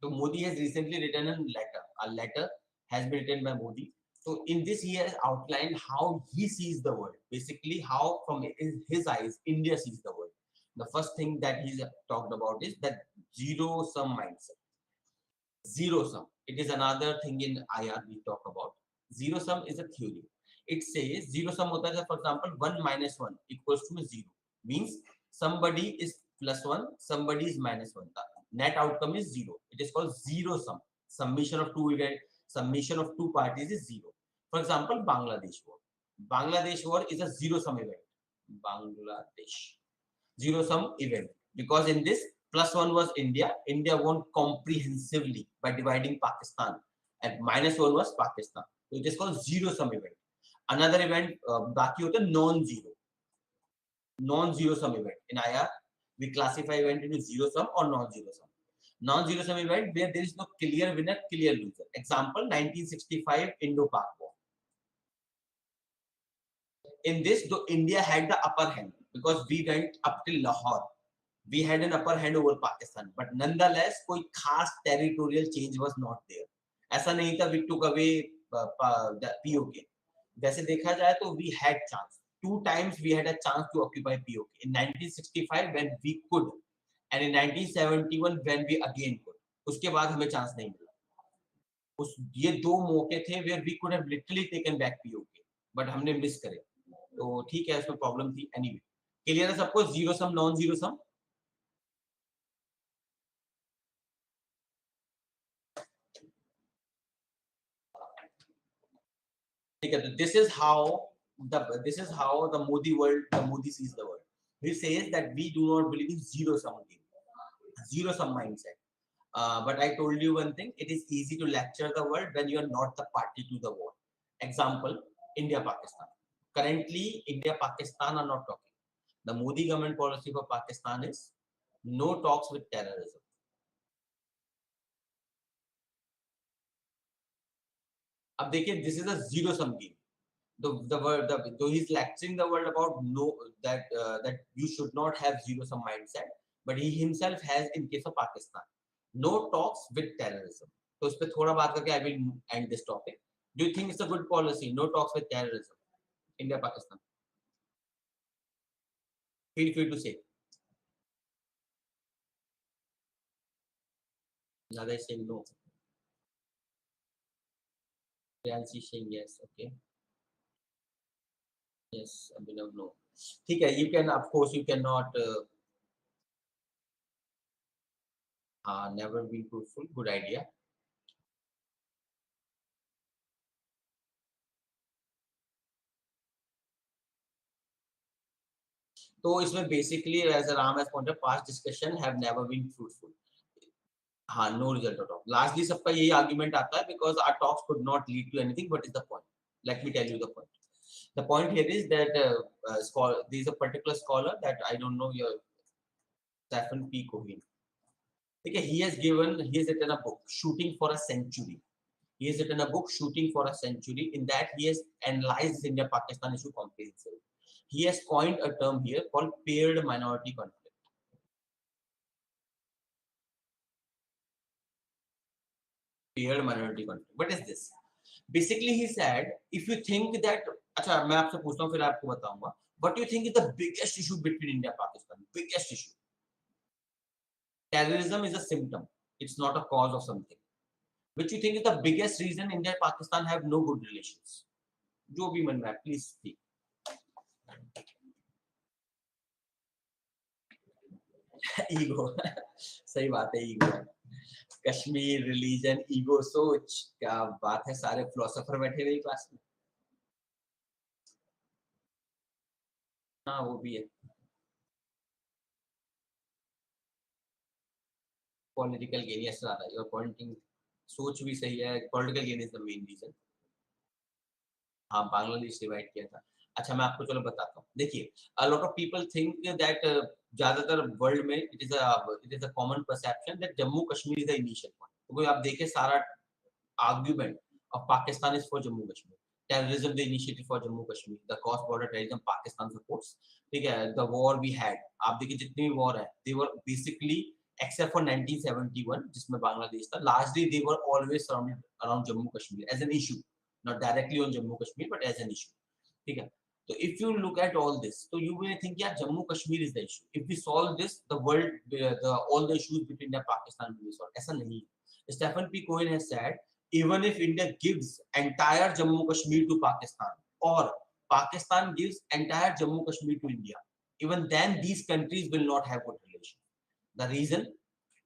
So Modi has recently written a letter. A letter has been written by Modi. So in this, he has outlined how he sees the world. Basically, how from his eyes, India sees the world. The first thing that he's talked about is that zero-sum mindset. Zero-sum. It is another thing in IR we talk about. Zero-sum is a theory. It says zero-sum hota hai, for example, 1 minus 1 equals to 0. Means somebody is plus 1, somebody is minus 1. The net outcome is 0. It is called zero-sum. Summation of two parties is 0. For example, Bangladesh war. Bangladesh war is a zero-sum event. Bangladesh. Zero-sum event. Because in this, plus 1 was India. India won comprehensively by dividing Pakistan. And minus 1 was Pakistan. So it is called zero-sum event. Another event, बाकी होता है non-zero. Non-zero sum event. In IR, we classify event into zero sum or non-zero sum. Non-zero sum event where there is no clear winner, clear loser. Example, 1965 Indo-Pak war. In this, though India had the upper hand because we went up till Lahore. We had an upper hand over Pakistan. But nonetheless, कोई खास territorial change was not there. ऐसा नहीं था we took away the POK. वैसे देखा जाए तो we had chance. 2 times we had a chance to occupy POK. In 1965 when we could, and in 1971 when we again could. उसके बाद हमें chance नहीं मिला. ये 2 मौके थे where we could have literally taken back POK, but हमने miss करे. तो ठीक है, उसमें problem थी. Anyway, clear है सबको? Zero sum, non-zero sum. This is how the Modi sees the world. He says that we do not believe in zero sum game, zero sum mindset. But I told you one thing: it is easy to lecture the world when you are not the party to the war. Example: India-Pakistan. Currently, India-Pakistan are not talking. The Modi government policy for Pakistan is no talks with terrorism. अब देखिए, this is a zero sum game. So he's lecturing the world about that you should not have zero sum mindset, but he himself has in case of Pakistan no talks with terrorism. So उस पे थोड़ा बात करके I will end this topic. Do you think it's a good policy? No talks with terrorism, India Pakistan. Feel free to say. Another is saying no. Priyanshi saying yes. Okay. Yes, Abhinav no. ठीक है, you can, of course you cannot. Never been fruitful. Good idea. तो इसमें basically as Ram has pointed, past discussion have never been fruitful. हाँ, no result at all. Lastly, सबका यही argument आता है because our talks could not lead to anything. What is the point? Let me tell you the point. The point here is that there is a particular scholar that I don't know, your Stephen P. Cohen. Okay, he has written a book, Shooting for a Century. He has written a book, Shooting for a Century. In that, he has analyzed India-Pakistan issue comprehensively. he has coined a term here called paired minority conflict. Paired minority conflict. What is this? Basically, he said, if you think that, अच्छा मैं आपसे पूछता हूँ फिर आपको बताऊंगा. What do you think is the biggest issue between India and Pakistan? Biggest issue. Terrorism is a symptom. It's not a cause of something. Which you think is the biggest reason India and Pakistan have no good relations? जो भी मन में है, please speak. Ego. सही बात है, ego. Kashmir, religion, ego, सोच. क्या बात है, सारे फिलोसोफर बैठे हुए क्लास में. हाँ वो भी है. Political gain, yes Radha, your pointing, सोच भी सही है. Political gain is the main reason. हाँ बांग्लादेश डिवाइड किया था. अच्छा मैं आपको चलो बताता हूँ. देखिए, a lot of people think that ज्यादातर वर्ल्ड में it is a common perception that Jammu Kashmir is the initial point. तो आप देखें सारा argument of Pakistan is for Jammu Kashmir. Terrorism the initiative for Jammu Kashmir. The cross border terrorism Pakistan supports. ठीक है. The war we had. आप देखिए जितनी भी war है, they were basically except for 1971 जिसमें बांग्लादेश था, largely they were always surrounded around Jammu Kashmir as an issue, not directly on Jammu Kashmir but as an issue. ठीक है. So if you look at all this, so you will think, yeah, Jammu Kashmir is the issue. If we solve this, the world, all the issues between India and Pakistan will be solved. ऐसा नहीं. Stephen P. Cohen has said, even if India gives entire Jammu Kashmir to Pakistan, or Pakistan gives entire Jammu Kashmir to India, even then these countries will not have good relations. The reason?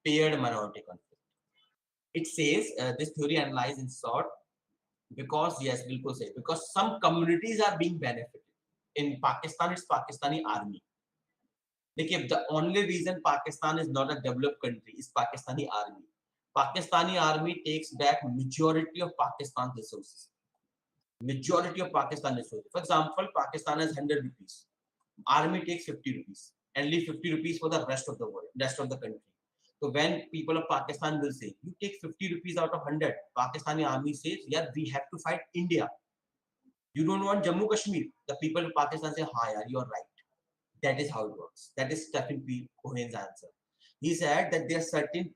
Paired minority conflict. It says this theory analyzes in short because, yes, bilkul say, because some communities are being benefited. In Pakistan, it's Pakistani army. देखिए, the only reason Pakistan is not a developed country is Pakistani army. Pakistani army takes back majority of Pakistan's resources. Majority of Pakistan resources. For example, Pakistan has 100 rupees. Army takes 50 rupees and leave 50 rupees for the rest of the world, rest of the country. So when people of Pakistan will say, you take 50 rupees out of 100, Pakistani army says, yeah, we have to fight India. You don't want Jammu Kashmir. The people of Pakistan say, "Ha, yaar, you are right." That is how it works. That is Stephen P. Cohen's answer. He said that there are certain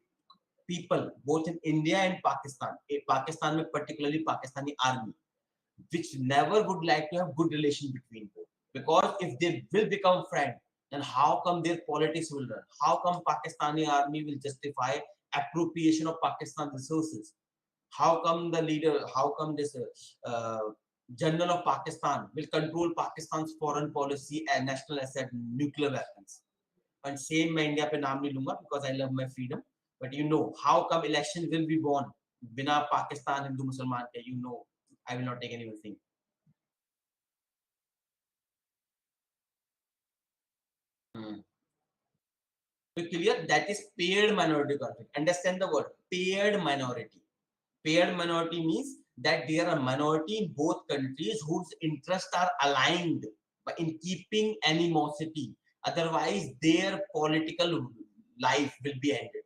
people, both in India and Pakistan, Pakistan, particularly Pakistani army, which never would like to have good relation between both. Because if they will become friends, then how come their politics will run? How come Pakistani army will justify appropriation of Pakistan's resources? How come the leader? How come this? General of Pakistan will control Pakistan's foreign policy and national asset, nuclear weapons. And same मैं India पे नाम नहीं लूँगा because I love my freedom. But you know how come election will be won बिना Pakistan Hindu मुसलमान के? You know I will not take anything. So clear, that is paired minority conflict. Understand the word paired minority. Paired minority means that there are minority in both countries whose interests are aligned in keeping animosity. Otherwise, their political life will be ended.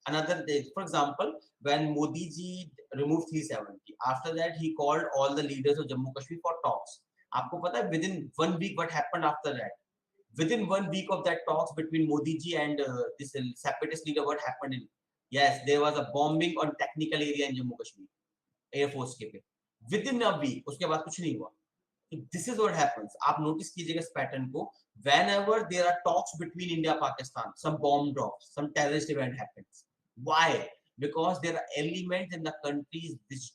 Another day, for example, when Modi ji removed 370, after that he called all the leaders of Jammu Kashmir for talks. आपको पता है within 1 week what happened after that? Within 1 week of that talks between Modi ji and this separatist leader, what happened? Yes, there was a bombing on technical area in Jammu Kashmir. Air force के पे within a week. उसके बाद कुछ नहीं हुआ. This is what happens. आप notice कीजिएगा इस पैटर्न को. whenever there are talks between India Pakistan, some bomb drops, some terrorist event happens. Why? Because there are elements in the countries which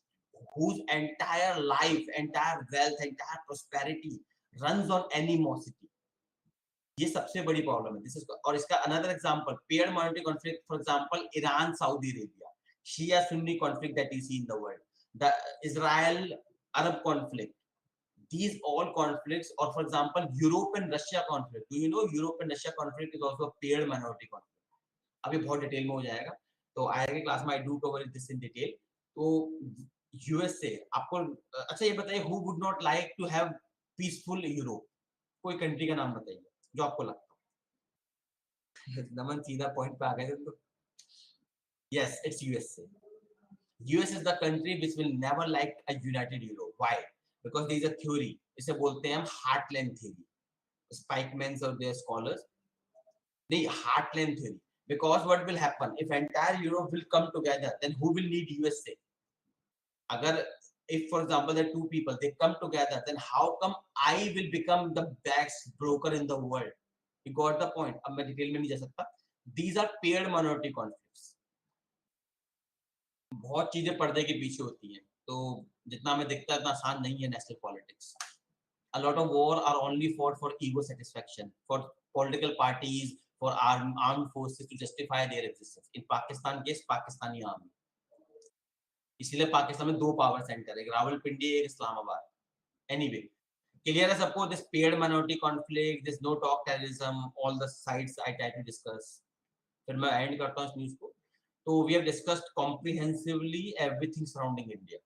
whose entire life, entire wealth, entire prosperity runs on animosity. ये सबसे बड़ी problem है. This is. और इसका another example, paired minority conflict, for example Iran Saudi Arabia, Shia Sunni conflict that you see in the world, the Israel-Arab conflict, these all conflicts, or for example, Europe and Russia conflict. Do you know Europe and Russia conflict is also a paired minority conflict? अभी बहुत detail में हो जाएगा, तो आगे की class में I do cover this in detail. तो USA आपको अच्छा ये बताइए, who would not like to have peaceful Europe? कोई कंट्री का नाम बताइए जो आपको लगता है. नमन सीधा पॉइंट पे आ गए तो. Yes, it's USA. US is the country which will never like a united Europe. Why? Because there is a theory. इसे बोलते हैं हम heartland theory. spikemans or their scholars, the heartland theory. Because what will happen if entire Europe will come together, then who will need USA? Agar, if for example there are two people, they come together, then how come I will become the best broker in the world? You got the point. अब मैं detail में नहीं जा सकता. These are paired minority conflicts. बहुत चीजें पर्दे के पीछे होती हैं, तो जितना हमें दिखता है उतना आसान नहीं है national politics. A lot of war are only fought for ego satisfaction, for political parties, for armed forces to justify their existence. In Pakistan case, Pakistani army. इसलिए पाकिस्तान में दो पावर सेंटर है, रावलपिंडी एक Islamabad. Anyway, clear as suppose this paired minority conflict, this no talk terrorism, all the sides I try to discuss. फिर मैं and करता हूँ इस न्यूज़ को. तो we have discussed comprehensively everything surrounding India,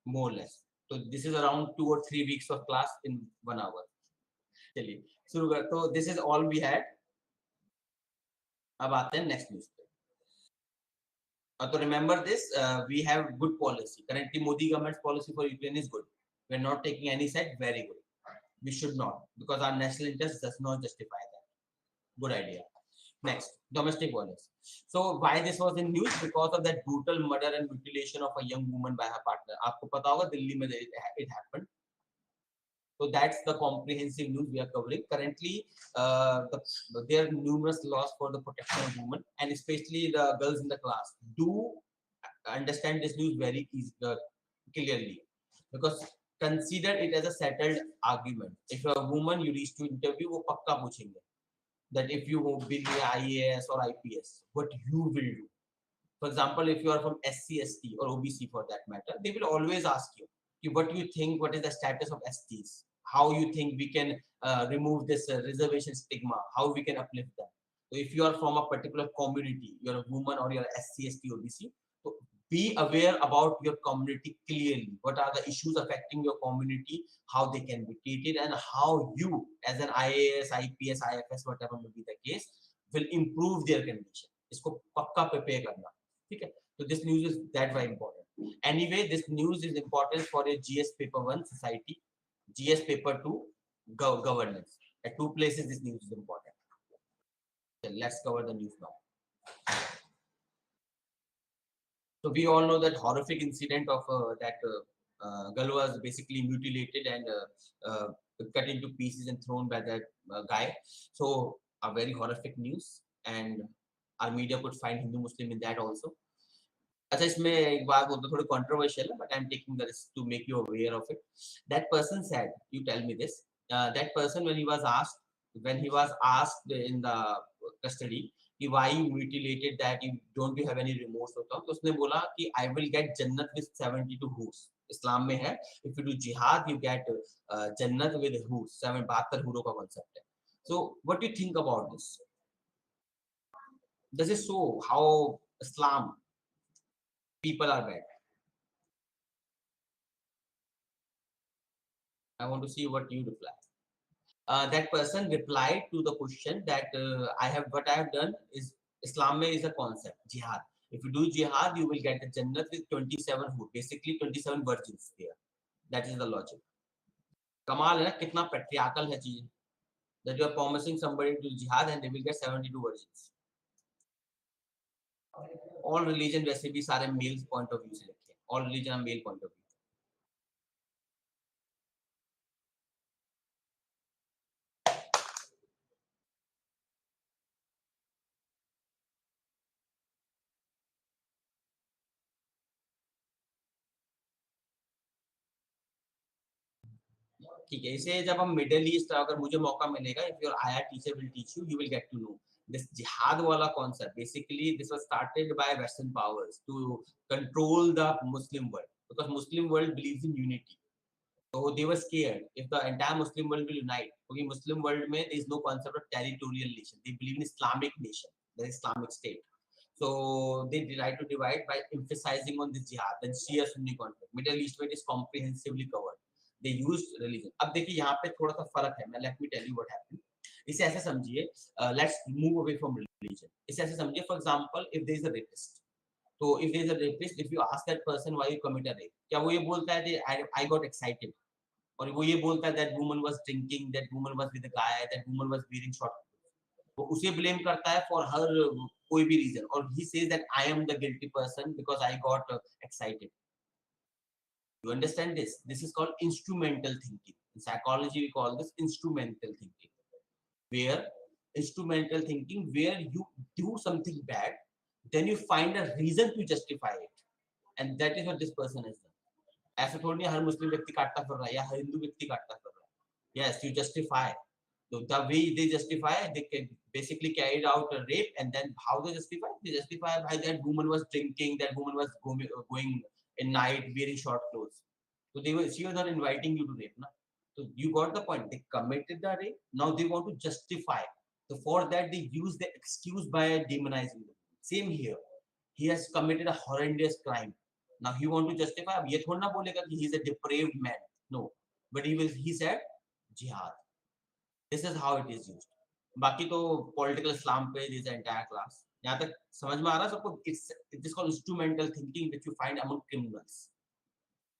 more or less. So this is around 2 or 3 weeks of class in 1 hour. चलिए शुरू कर. तो this is all we had. अब आते हैं नेक्स्ट न्यूज़ पे. तो remember this, we have good policy. Currently Modi government's policy for Ukraine is good. We are not taking any side. Very good. We should not, because our national interest does not justify that. Good idea. Next, domestic violence. So why this was in news? Because of that brutal murder and mutilation of a young woman by her partner. आपको पता होगा दिल्ली में it happened. So that's the comprehensive news we are covering. Currently, there are numerous laws for the protection of women, and especially the girls in the class. Do understand this news very clearly, because consider it as a settled argument. If you're a woman, you reach to interview, वो पक्का पूछेंगे that if you will be the IAS or IPS, what you will do. For example, if you are from SC, ST or OBC for that matter, they will always ask you, what do you think, what is the status of STs? How you think we can remove this reservation stigma? How we can uplift them? So if you are from a particular community, you're a woman or you're SC, ST, OBC, so be aware about your community clearly. What are the issues affecting your community, how they can be treated, and how you as an IAS, IPS, IFS, whatever may be the case, will improve their condition. इसको पक्का prepare करना, ठीक है? So this news is that very important. Anyway, this news is important for your GS paper 1 society, GS paper 2 governance. At two places this news is important. So let's cover the news now. So we all know that horrific incident of that girl was basically mutilated and cut into pieces and thrown by that guy. So a very horrific news, and our media could find Hindu Muslim in that also. अच्छा इसमें एक बात बोलते थोड़ी controversial है, but I'm taking the risk to make you aware of it. That person said, you tell me this. That person when he was asked in the custody, why you mutilated that, don't you have any remorse होता? तो उसने बोला कि I will get जन्नत with 72 hoods. इस्लाम में है, if you do jihad you get जन्नत with hoods. 72 हूरों का concept है. So what do you think about this? Does it show how Islam people are bad? I want to see what you reply. That person replied to the question that what I have done is Islam is a concept, jihad. If you do jihad, you will get the Jannat with 27 hood, basically 27 virgins there. That is the logic. Kamal है कितना patriarchal है चीज, that you are promising somebody to jihad and they will get 72 virgins. All religion वैसे भी सारे male point of view से रखे हैं. All religion are male point of view. ठीक है, इसे जब हम मिडिल ईस्ट अगर मुझे मौका मिलेगा, if your IR teacher will teach you, you will get to know this jihad wala concept. Basically this was started by Western powers to control the Muslim world, because Muslim world believes in unity. So they were scared if the entire Muslim world will unite. Okay, Muslim world mein there is no concept of territorial nation. They believe in Islamic nation, the Islamic state. So they try to divide by emphasizing on this jihad, then Shia Sunni conflict. Middle East where it is comprehensively covered. They used religion. अब देखिए यहाँ पे थोड़ा सा फर्क है. मैं let me tell you what happened. इसे ऐसे समझिए. Let's move away from religion. इसे ऐसे समझिए. For example, if there is a rapist, तो if there is a rapist, if you ask that person why you commit a rape, क्या वो ये बोलता है कि I got excited? और वो ये बोलता है that woman was drinking, that woman was with a guy, that woman was wearing short clothes. वो उसे ब्लेम करता है for her कोई भी reason, और he says that I am the guilty person because I got excited. You understand this? This is called instrumental thinking. In psychology, we call this instrumental thinking. Where instrumental thinking, where you do something bad, then you find a reason to justify it, and that is what this person has done. ऐसा थोड़ी नहीं हर मुस्लिम व्यक्ति काटता फिर रहा है या हर हिंदू व्यक्ति काटता फिर रहा है. Yes, you justify. So the way they justify, they can basically carried out a rape, and then how they justify? They justify by that woman was drinking, that woman was going in night wearing short clothes. So she was not inviting you to rape, na? So you got the point. They committed the rape. Now they want to justify. So for that they use the excuse by demonizing them. Same here. He has committed a horrendous crime. Now he want to justify. अब ये थोड़ा ना बोलेगा कि he is a depraved man. No, but he said jihad. This is how it is used. बाकी तो political Islam पे this entire class. यहाँ तक समझ में आ रहा है सबको? It is called instrumental thinking that you find among criminals.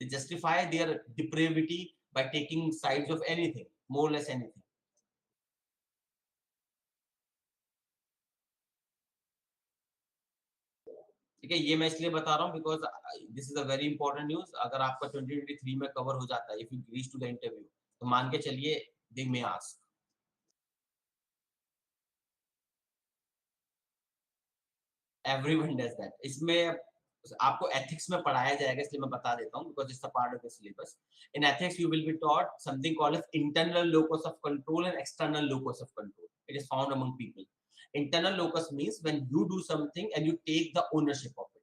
They justify their depravity by taking sides of anything, more or less anything. ठीक है, ये मैं इसलिए बता रहा हूँ because this is a very important news. अगर आपका 2023 में कवर हो जाता है, if you reach to the interview, तो मान के चलिए they may ask. Everyone does that. इसमें आपको एथिक्स में पढ़ाया जाएगा, इसलिए मैं बता देता हूँ because it's a part of the syllabus. In ethics you will be taught something called as internal locus of control and external locus of control. It is found among people. Internal locus means when you do something and you take the ownership of it.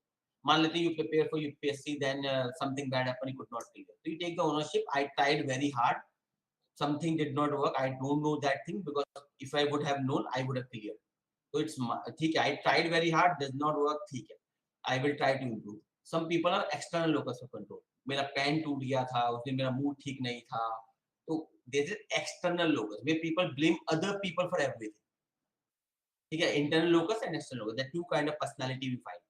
मान लेते you prepare for UPSC, then something bad happened, you could not clear. So you take the ownership. I tried very hard. Something did not work. I don't know that thing because if I would have known, I would have cleared. So it's ठीक है. I tried very hard. Does not work. ठीक है. I will try to improve. Some people are external locus of control. मेरा pen टूट गया था, उस दिन मेरा मूड ठीक नहीं था. तो this is external locus where people blame other people for everything. ठीक है, internal locus and external locus, that two kind of personality we find.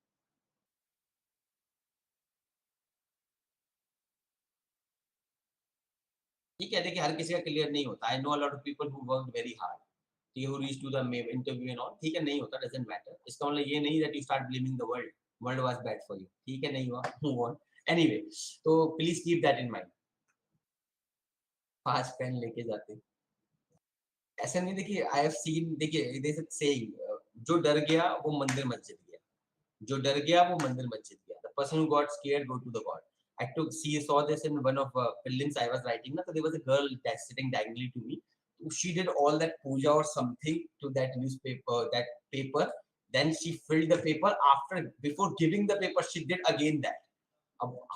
ठीक है, देखिए हर किसी का क्लियर नहीं होता. I know a lot of people who worked very hard, ठीक है, who reach to the interview and all. ठीक है, नहीं होता, डजंट मैटर. इसका मतलब ये नहीं that you start blaming the world. World was bad for you. ठीक है, नहीं हुआ, मूव ऑन. एनीवे, तो please keep that in mind. पांच पेन लेके जाते ऐसा नहीं. देखिए आई हैव सीन, देखिए देयर इज अ सेइंग, जो डर गया वो मंदिर मस्जिद गया. जो डर गया वो मंदिर मस्जिद गया. The person who got scared go to the God. Saw this in one of prelims I was writing. So there was a girl that's sitting diagonally to me. She did all that puja or something to that newspaper, that paper. Then she filled the paper. Before giving the paper, she did again that.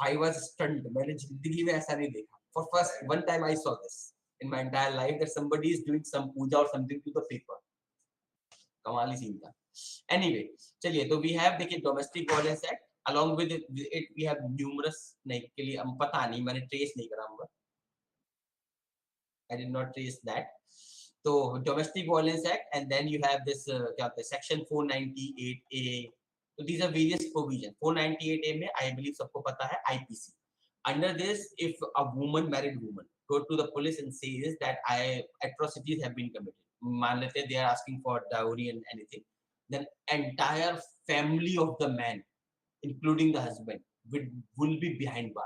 I was stunned. मैंने जिंदगी में ऐसा नहीं देखा. For first one time I saw this in my entire life that somebody is doing some puja or something to the paper. कमाली scene था. Anyway, चलिए, तो we have देखिए domestic violence act. along with it we have numerous, नहीं के लिए हम पता नहीं, मैंने ट्रेस नहीं करा होगा. I did not trace that. तो domestic violence act, and then you have this क्या होता है सेक्शन 498A. तो these are various provisions. 498A में I believe सबको पता है IPC. Under this, if a married woman go to the police and says that atrocities have been committed, मान लेते they are asking for dowry and anything, then entire family of the man, including the husband, will be behind bar.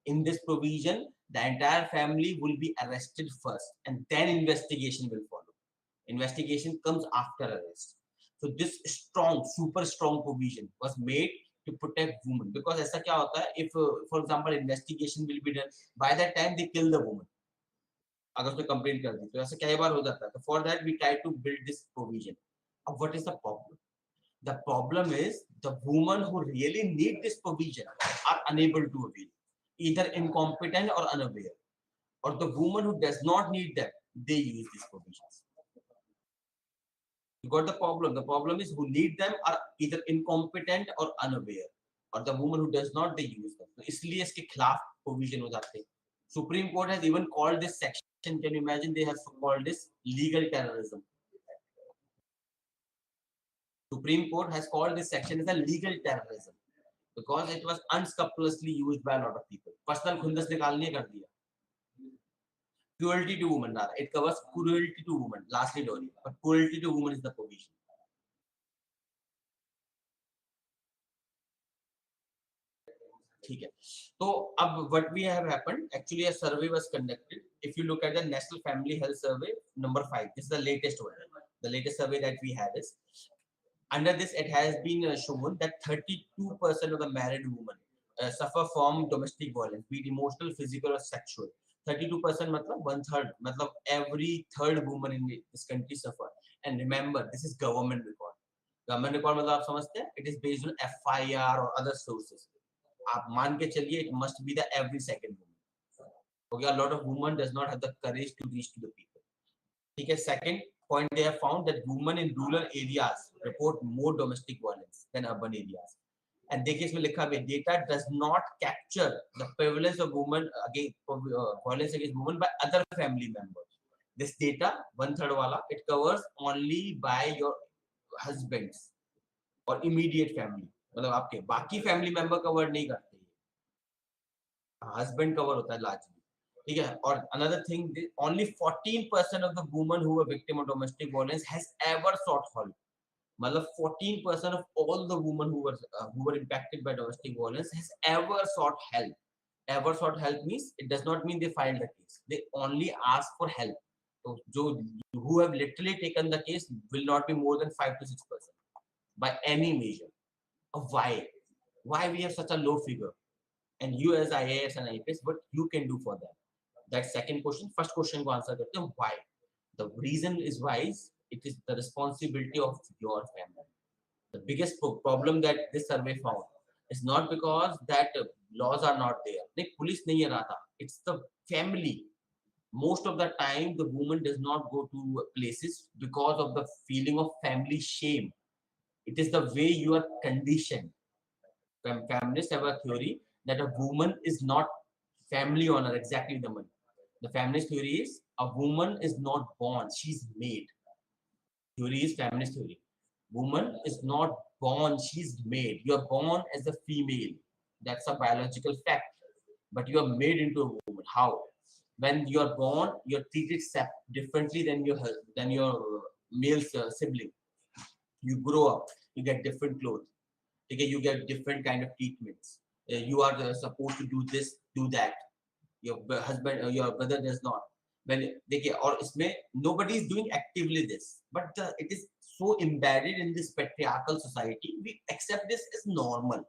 In this provision, the entire family will be arrested first, and then investigation will follow. Investigation comes after arrest. So this strong, super strong provision was made to protect women, because ऐसा क्या होता है, if for example investigation will be done, by that time they kill the woman. अगर उसने complaint कर दी तो ऐसा कई बार हो जाता है. तो for that we try to build this provision. Now what is the problem? The problem is the women who really need this provision are unable to avail, either incompetent or unaware, or the woman who does not need them, they use these provisions. You got the problem. The problem is who need them are either incompetent or unaware, or the woman who does not, they use them. So इसलिए इसके खिलाफ provision हो जाते हैं. Supreme Court has even called this section, can you imagine, they have called this legal terrorism. Supreme Court has called this section as a legal terrorism because it was unscrupulously used by a lot of people. Personal खुंदस निकालने कर दिया. cruelty to woman rather. It covers cruelty to woman. Lastly, Dory, but cruelty to woman is the provision. ठीक है. तो अब what we have happened, actually a survey was conducted. If you look at the National Family Health Survey number 5, this is the latest one. The latest survey that we had is, under this it has been shown that 32% of the married women suffer from domestic violence, be it emotional, physical or sexual. 32% matlab one third, matlab every third woman in this country suffer. And remember, this is government record. Government record matlab aap samajhte hain, it is based on FIR or other sources. आप मान के चलिए, it must be the every second woman. Okay, a lot of women does not have the courage to reach to the people. ठीक है. Second point, they have found that women in rural areas report more domestic violence than urban areas. And देखिए इसमें लिखा है, data does not capture the prevalence of women against violence against women by other family members. This data, 1/3 वाला, it covers only by your husbands or immediate family. मतलब आपके बाकी family member cover नहीं करते, हस्बैंड कवर होता है largely. ठीक है. और another thing, only 14% of the women who were victim of domestic violence has ever sought help. मतलब 14% of all the women who were impacted by domestic violence has ever sought help. Ever sought help means it does not mean they filed the case. They only ask for help. So जो who have literally taken the case will not be more than 5 to 6% by any measure. Why? Why we have such a low figure? And you as IAS and IPS, what you can do for that? That second question. First question को answer करते हैं, why? The reason is why it is the responsibility of your family. The biggest problem that this survey found is not because that laws are not there. नहीं, police नहीं है रहा. It's the family. Most of the time, the woman does not go to places because of the feeling of family shame. It is the way you are conditioned. Feminists have a theory that a woman is not family honor, exactly the money. The feminist theory is a woman is not born, she's made. Theory is feminist theory. Woman is not born, she's made. You are born as a female. That's a biological fact. But you are made into a woman. How? When you are born, you're treated differently than your male sibling. You grow up, you get different clothes. Okay, you get different kind of treatments. You are supposed to do this, do that. Your husband, your brother does not. When they or nobody is doing actively this, but it is so embedded in this patriarchal society. We accept this as normal.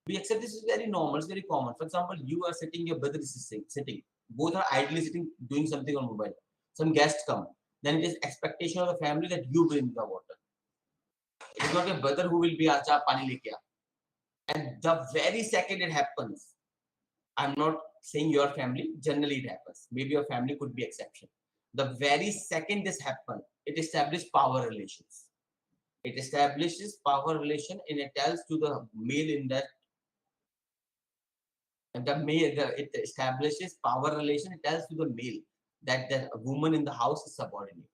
We accept this is very normal. It's very common. For example, you are sitting, your brother is sitting. Both are idly sitting, doing something on mobile. Some guests come. Then it is expectation of the family that you bring the water. It is not your brother who will be acha pani leke aa. And the very second it happens, I'm not saying your family, generally it happens. Maybe your family could be exception. The very second this happens, it establishes power relations. It establishes power relation and it tells to the male in that, and it establishes power relation. It tells to the male that the woman in the house is subordinate.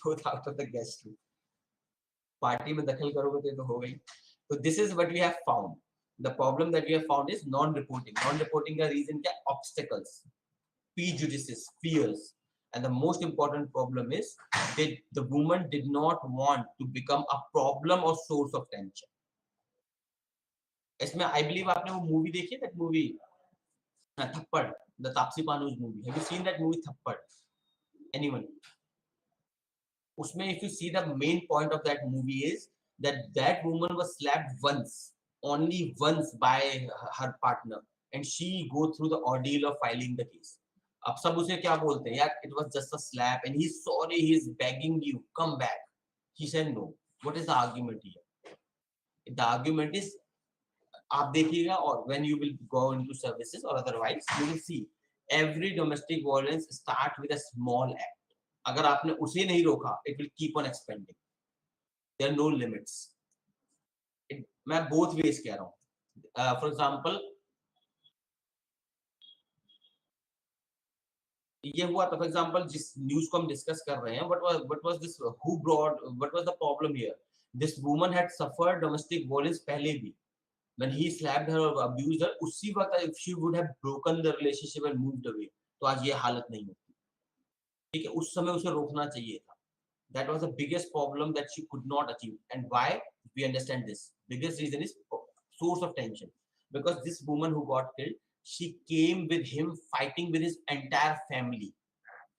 Both out of the guest room. Party में दखल करोगे तो हो गई. So this is what we have found. The problem that we have found is non-reporting. Non-reporting का reason क्या? Obstacles, prejudices, fears, and the most important problem is that the woman did not want to become a problem or source of tension. इसमें I believe आपने वो movie देखी है, that movie थप्पड़, the Taapsee Pannu's movie. Have you seen that movie थप्पड़? Anyone? Usme, if you see, the main point of that movie is that woman was slapped once, only once by her partner, and she go through the ordeal of filing the case. अब सब उसे क्या बोलते हैं यार, it was just a slap and he's sorry, he's begging you, come back. He said no. What is the argument here? The argument is, आप देखिएगा, or when you will go into services or otherwise, you will see every domestic violence start with a small act. अगर आपने उसे नहीं रोका, it will keep on expanding. There are no limits. मैं both ways कह रहा हूँ. For example, ये हुआ था. For example, जिस न्यूज को हम डिस्कस कर रहे हैं, what was this? What was the problem here? This woman had suffered domestic violence पहले भी. when he slapped her or abused her, उसी वक्त if she would have broken the relationship and moved away, तो आज ये हालत नहीं होती. ठीक है, उस समय उसे रोकना चाहिए था. That was the biggest problem that she could not achieve. And why? We understand this. Biggest reason is source of tension. Because this woman who got killed, she came with him fighting with his entire family.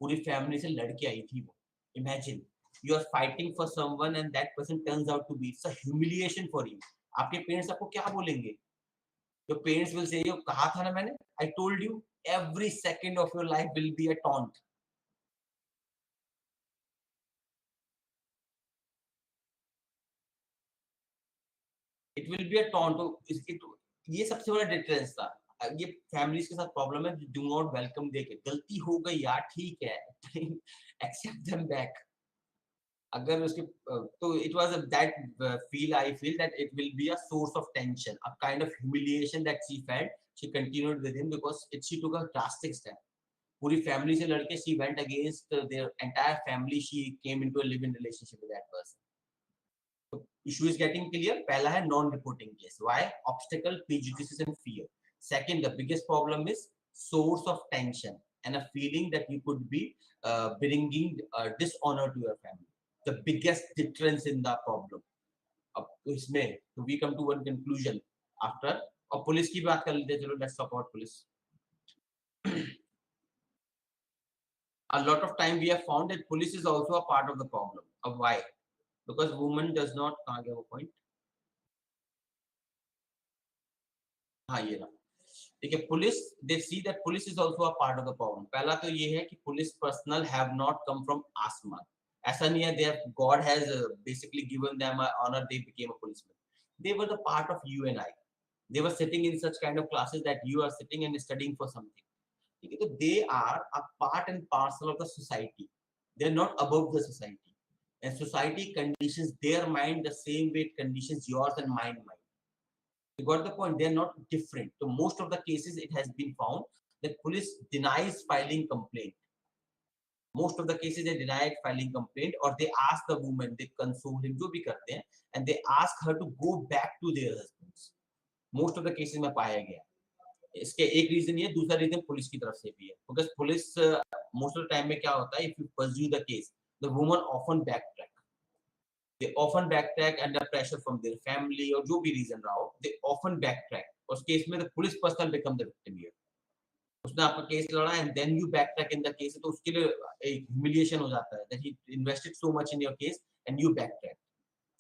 पूरी family से लड़के आई थी वो. Imagine you are fighting for someone and that person turns out to be, it's a humiliation for you. आपके parents आपको क्या बोलेंगे? Your parents will say, "यो कहा था ना मैंने? I told you, every second of your life will be a taunt." It will be a taunt. तो इसकी तो ये सबसे बड़ा डिफरेंस था. ये फैमिलीज के साथ प्रॉब्लम है. डू नॉट वेलकम देके गलती हो गई यार, ठीक है, एक्सेप्ट देम बैक. अगर उसके तो it was that feel, I feel that it will be a source of tension, a kind of humiliation that she felt. She continued with him because it she took a drastic step. पूरी family से लड़के she went against their entire family. She came into a live in relationship with that person. Issue is getting clear. पहला है non-reporting case. Why? Obstacle, prejudices, and fear. Second, the biggest problem is source of tension and a feeling that you could be bringing dishonor to your family. The biggest difference in the problem. अब इसमें तो we come to one conclusion after. और police की बात कर लेते हैं. चलो, let's talk about police. A lot of time we have found that police is also a part of the problem. Of why? Because woman does not. कहाँ गया वो point? हाँ, ये रहा. ठीक है, police, they see that police is also a part of the problem. पहला तो ये है कि police personnel have not come from आसमान. ऐसा नहीं है they have, God has basically given them a honor, they became a policeman. They were the part of you and I. They were sitting in such kind of classes that you are sitting and studying for something. ठीक है, तो they are a part and parcel of the society. They are not above the society. And society conditions their mind the same way it conditions yours and mine mind. You got the point. They are not different. So most of the cases it has been found that police denies filing complaint. Most of the cases they denied filing complaint, or they ask the woman, they console him, जो भी करते हैं, and they ask her to go back to their husbands. Most of the cases में पाया गया. इसके एक reason ये, दूसरा रीजन पुलिस की तरफ से भी है. Because police most of the time में क्या होता है, if you pursue the case, the woman often backtrack. They often backtrack under pressure from their family or जो भी reason रहा हो, they often backtrack. उस केस में the police person become the victim here. उसने आपका केस लड़ा and then you backtrack in the case, तो उसके लिए एक humiliation हो जाता है that he invested so much in your case and you backtrack.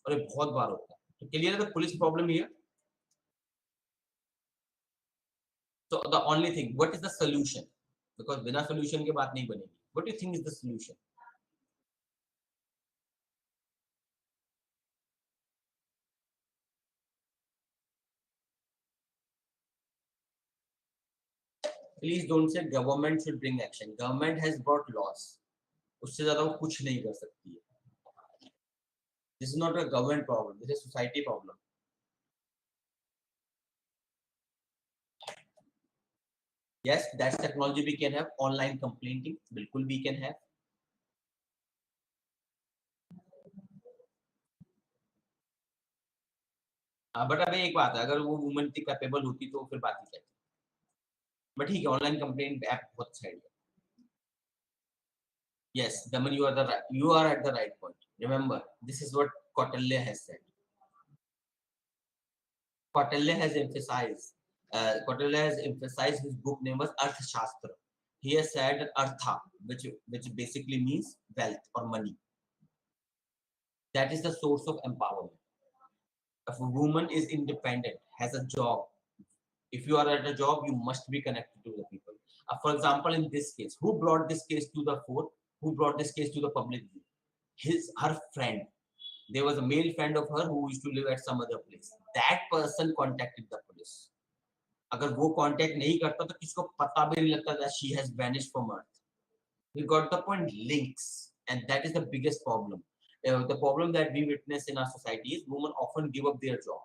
और ये बहुत बार होता है. तो clear है the police problem here. So the only thing, what is the solution? Because बिना solution के बात नहीं बनेगी. What do you think is the solution? Please don't say government should bring action. Government has brought laws. उससे ज़्यादा वो कुछ नहीं कर सकती है. This is not a government problem. This is a society problem. Yes, that's technology we can have. Online complaining, बिल्कुल we can have. But अब एक बात है, अगर वो वुमन इतनी कैपेबल होती तो फिर बात ही क्या थी. बट ठीक है, ऑनलाइन कंप्लेंट ऐप बहुत अच्छा है. Yes, Daman, you are at the right point. Remember, this is what Kautilya has said. Kautilya has emphasized his book name was Arthashastra. He has said Artha, which basically means wealth or money. That is the source of empowerment. If a woman is independent, has a job, if you are at a job, you must be connected to the people. For example, in this case, who brought this case to the fore? Who brought this case to the public view? Her friend. There was a male friend of her who used to live at some other place. That person contacted the police. अगर वो contact नहीं करता तो किसको पता भी नहीं लगता that she has vanished from earth. We got the point. Links, and that is the biggest problem. The problem that we witness in our society is women often give up their job.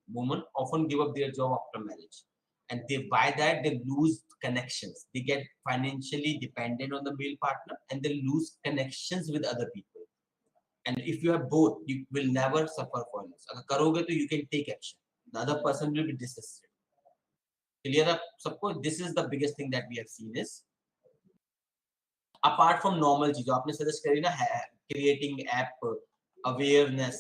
Women often give up their job after marriage, and by that they lose connections. They get financially dependent on the male partner, and they lose connections with other people. And if you have both, you will never suffer violence. अगर करोगे तो you can take action. the other person will be disgusted. Clear up सबको? This is the biggest thing that we have seen is apart from normal चीजों आपने suggest करी ना, creating app awareness,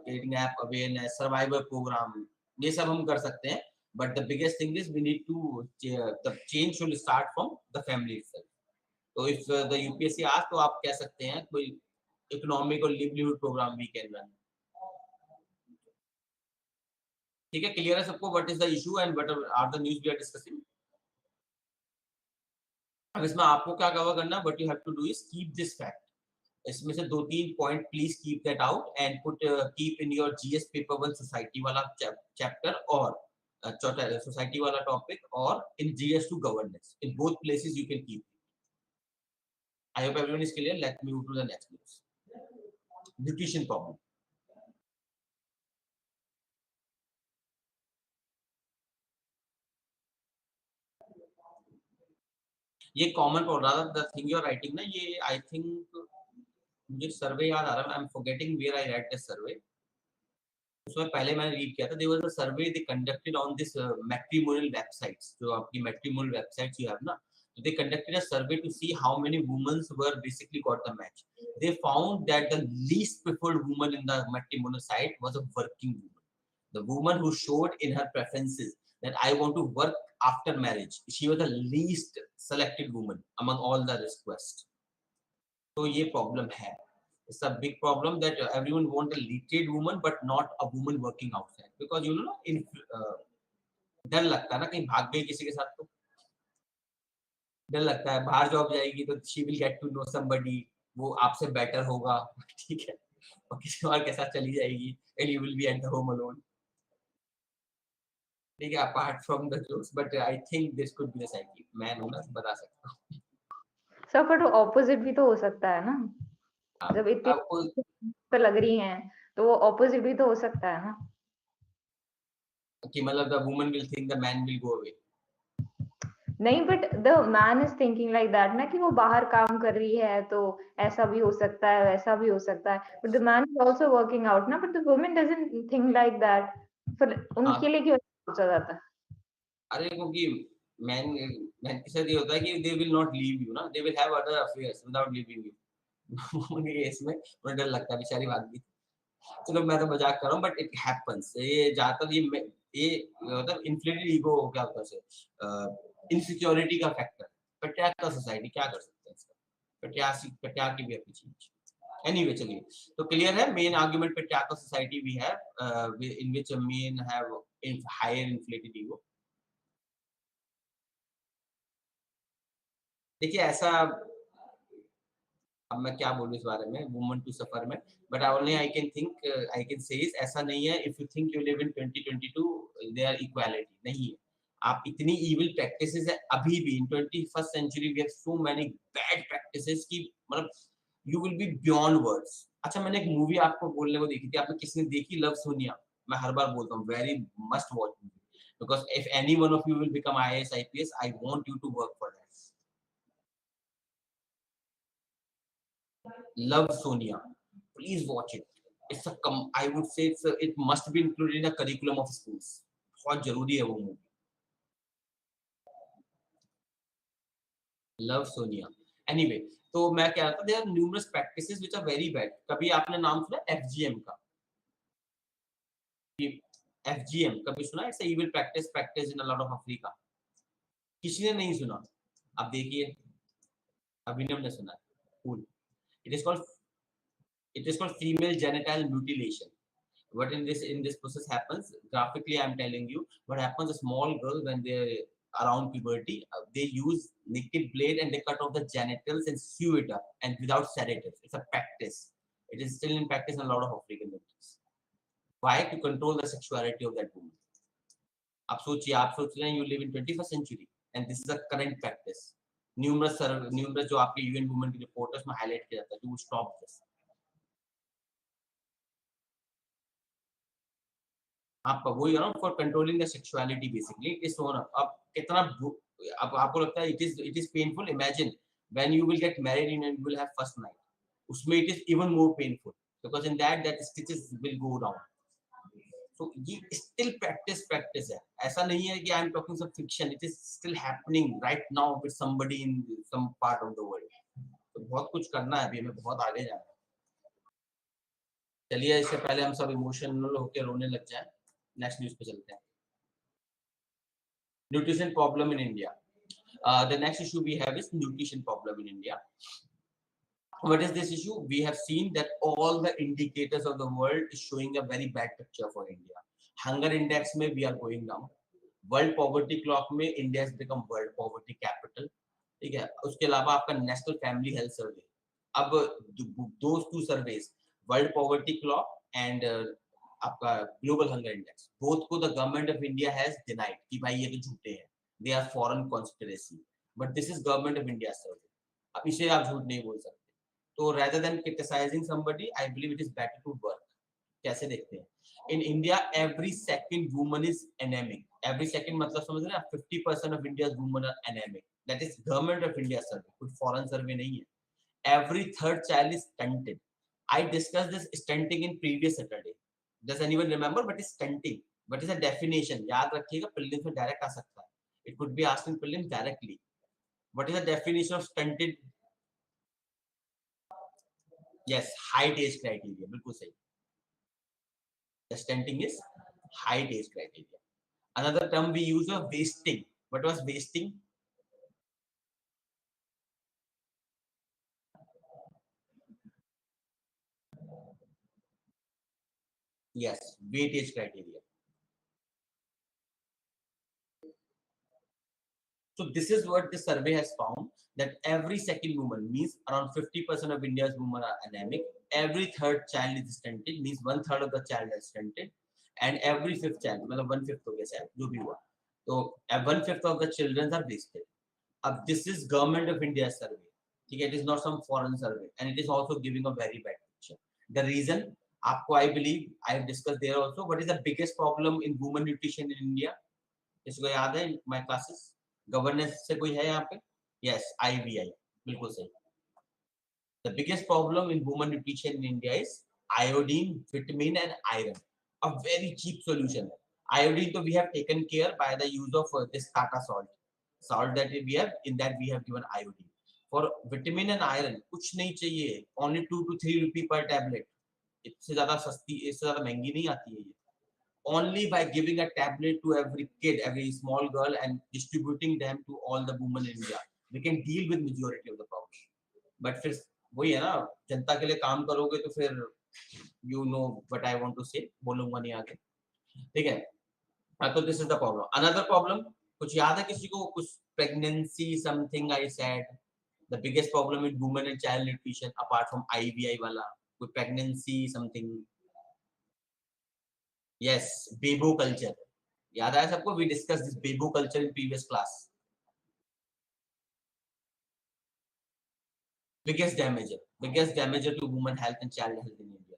creating app awareness, survivor program, ये सब हम कर सकते हैं. But the biggest thing is we need to the change should start from the family itself. So if the UPSC asks, तो आप कह सकते हैं कोई economic or livelihood program we can run. ठीक है, clear है सबको? What is the issue and what are the news we are discussing? अब इसमें आपको क्या कवर करना है? What you have to do is keep this fact. इसमें से 2-3 point please keep that out and put keep in your GS paper 1 society वाला chapter और सोसाइटी वाला टॉपिक और in GS two governance. In both places you can keep. I hope everyone is clear. Let me move to the next news. Nutrition problem. ये common पढ़ रहा था. The thing you are writing ना, ये I think मुझे सर्वे याद आ रहा है. I am forgetting where I read this survey. उसमें पहले मैंने रीड किया था. There was a survey they conducted on this matrimonial websites. जो आपकी मैट्रिमोनियल वेबसाइट्स यू हैव ना, so they conducted a survey to see how many women were basically got the match. They found that the least preferred woman in the matrimonial site was a working woman. The woman who showed in her preferences that I want to work after marriage, she was the least selected woman among all the requests. So ये problem है. It's a big problem that everyone want a literate woman but not a woman working outside, because you know in डर लगता है ना कहीं भाग गई किसी के साथ, तो डर लगता है बाहर जॉब जाएगी तो she will get to know somebody, वो आपसे बेटर होगा, ठीक है, और किसी और के साथ चली जाएगी and you will be at the home alone. ठीक है, apart from the jokes, but I think this could be the psyche. मैं हूँ ना, बता सकता हूँ. सर पर ऑपोजिट भी तो हो सकता है ना, जब इतनी पे लग रही हैं तो वो ऑपोजिट भी तो हो सकता है ना कि मतलब the woman will think the man will go away. नहीं, but the man is thinking like that ना, कि वो बाहर काम कर रही है तो ऐसा भी हो सकता है वैसा भी हो सकता है, but the man is also working out ना, but the woman doesn't think like that. फिर उनके लिए क्यों सोचा जाता है? अरे क्योंकि मैन के साथ ये होता है कि they will not leave you ना, they will have other affairs without leaving you. उनके केस में मुझे डर लगता है, बेचारी भाग गई. चलो मैं तो मजाक कर रहा हूँ, बट इट हैपेंस. ये ज्यादातर ये मतलब इन्फ्लेटेड ईगो क्या होता है, इनसिक्योरिटी का फैक्टर. पटियाला सोसाइटी क्या कर सकते हैं इसका? पटियाला की भी अपनी चीज. एनीवे चलिए, तो क्लियर है. Main argument patriarchal society we have in which men have higher inflated ego. देखिए ऐसा, अब मैं क्या बोलूं इस बारे में वुमन टू सफर में, but only I can think I can say ऐसा नहीं है. If you think you live in 2022 they are equality, नहीं है. आप इतनी इविल प्रैक्टिसेस है अभी भी in 21st century. We have so many bad practices की मतलब you will be beyond words. अच्छा, मैंने एक मूवी आपको बोलने को देखी थी, आपने किसने देखी? लव सोनिया. मैं हर बार बोलता हूँ very must watch movie, because if any one of you will become IAS IPS, I want you to work for that. Love Sonia. Please watch it. It's a I would say it must be included in the curriculum of schools. बहुत जरूरी है वो movie. Love Sonia. Anyway, तो मैं कह रहा था there are numerous practices which are very bad. कभी आपने नाम सुना FGM का? FGM कभी सुना? It's a evil practice practiced in a lot of Africa. किसी ने नहीं सुना? अब देखिए, अभिनव ने सुना. Cool. It is called female genital mutilation. What in this process happens graphically, I'm telling you what happens. A small girl, when they're around puberty, they use naked blade and they cut off the genitals and sew it up, and without sedatives. It's a practice. It is still in practice in a lot of African countries. Why? To control the sexuality of that woman. आप सोच रहे हैं you live in 21st century and this is a current practice. Numerous जो आपके UN Women की report है उसमें highlight किया जाता है to stop this. आप वही ना, for controlling the sexuality basically it is sewn. अब कितना अब आपको लगता है it is painful. Imagine when you will get married and you will have first night, उसमें it is even more painful. because in that stitches will go down. So ये still practice है. ऐसा नहीं है कि I am talking some fiction. It is still happening right now with somebody in some part of the world. तो बहुत कुछ करना है अभी, हमें बहुत आगे जाना है. चलिए इससे पहले हम सब इमोशनल होकर रोने लग जाए, नेक्स्ट न्यूज पे चलते हैं. Nutrition problem in India. The next issue we have is nutrition problem in India. What is this issue? We have seen that all the indicators of the world is showing a very bad picture for India. Hunger index में we are going down. World poverty clock में India has become world poverty capital. ठीक है. उसके अलावा आपका National Family Health Survey. अब those two surveys, World Poverty Clock and आपका Global Hunger Index, both को the government of India has denied कि भाई ये तो झूठे हैं. They are foreign conspiracy. But this is government of India survey. अब इसे आप झूठ नहीं बोल सकते. तो rather than criticizing somebody, I believe it is better to work. कैसे देखते हैं? In India, every second woman is anemic. Every second मतलब समझ रहे हैं? 50% of India's women are anemic. That is government of India survey. कोई foreign survey नहीं है. Every third child is stunted. I discussed this stunting in previous Saturday. Does anyone remember what is stunting? What is the definition? याद रखिएगा, prelims में direct आ सकता है. It could be asked in prelims directly. What is the definition of stunted? Yes, height age criteria. बिल्कुल सही. The stunting is height age criteria. Another term we use was wasting. What was wasting? Yes, weight age criteria. So this is what the survey has found, that every second woman, means around 50% of India's women are anemic. Every third child is stunted, means 1/3 of the child is stunted, and every fifth child, मतलब 1/5 हो गया शायद, जो भी हुआ, तो 1/5 of the children are wasted. अब this is government of India survey, ठीक है, it is not some foreign survey, and it is also giving a very bad picture. The reason, आपको I believe I have discussed there also, what is the biggest problem in women nutrition in India? इसको याद है my classes? Governance से कोई है यहाँ पे? Yes, IVI, बिल्कुल सही. The biggest problem in women nutrition in India is iodine, vitamin and iron. A very cheap solution. Iodine, so we have taken care by the use of this Tata salt that we have, in that we have given iodine. For vitamin and iron, कुछ नहीं चाहिए, only 2 to 3 rupees per tablet. इससे ज़्यादा सस्ती, इससे ज़्यादा महंगी नहीं आती है ये. Only by giving a tablet to every kid, every small girl, and distributing them to all the women in India, we can deal with majority of the problem. But फिर वही है ना, जनता के लिए काम करोगे तो फिर you know what I want to say, बोलूंगा नहीं आगे, ठीक है. तो this is the problem. Another problem, कुछ याद है किसी को? कुछ pregnancy something I said, the biggest problem in women and child nutrition apart from IVI वाला, कोई pregnancy something. Yes, Bebo culture. याद आया सबको? We discussed this Bebo culture in previous class. Biggest damager to women health and child health in India.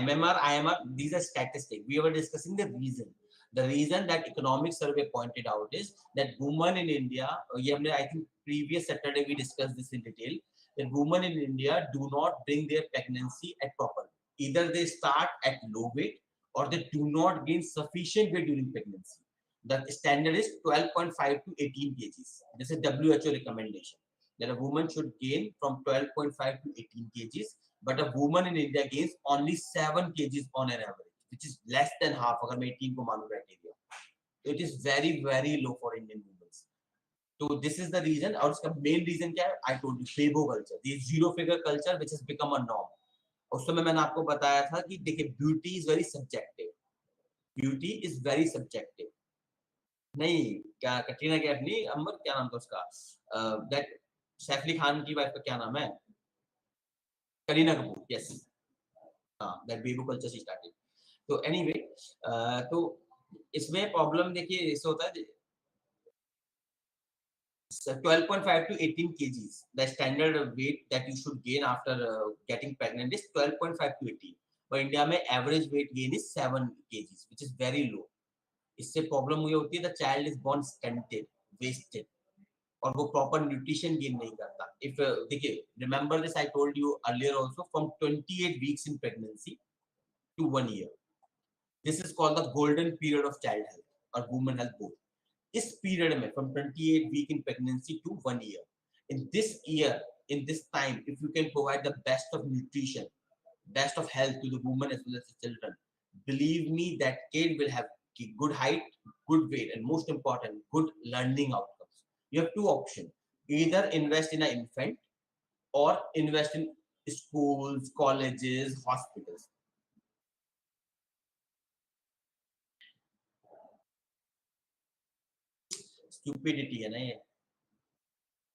MMR, IMR, these are statistics. We were discussing the reason. The reason that economic survey pointed out is that women in India, I think previous Saturday we discussed this in detail, that women in India do not bring their pregnancy at proper. Either they start at low weight or they do not gain sufficient weight during pregnancy. The standard is 12.5 to 18 kgs. This is WHO recommendation, that a woman should gain from 12.5 to 18 kgs, but a woman in India gains only 7 kgs on an average, which is less than half. अगर मैं 18 को मानूं criteria, so it is very very low for Indian women. So this is the reason. और इसका main reason क्या है? I told you, Bebo culture, the zero figure culture which has become a norm. उस समय मैंने आपको बताया था कि देखिए, beauty is very subjective. Beauty is very subjective. नहीं, क्या कटरीना कैफ नहीं, अमर क्या नाम था उसका, दैट सैफ अली खान की वाइफ का क्या नाम है? करीना कपूर. यस, हाँ, दैट बेबू कल्चर शी स्टार्टेड. तो एनीवे, तो इसमें प्रॉब्लम देखिए ऐसे होता है, 12.5 to 18 kgs. The standard weight that you should gain after getting pregnant is 12.5 to 18. But India में average weight gain is 7 kgs, which is very low. इससे problem ये होती है, the child is born stunted, wasted. और वो proper nutrition gain नहीं करता. If देखिए, remember this, I told you earlier also, from 28 weeks in pregnancy to 1 year, this is called the golden period of child health or woman health both. इस period में from 28 week in pregnancy to 1 year, in this year, in this time, if you can provide the best of nutrition, best of health to the woman as well as the children, believe me, that kid will have good height, good weight, and most important, good learning outcomes. You have two options: either invest in an infant or invest in schools, colleges, hospitals. Stupidity है ना ये.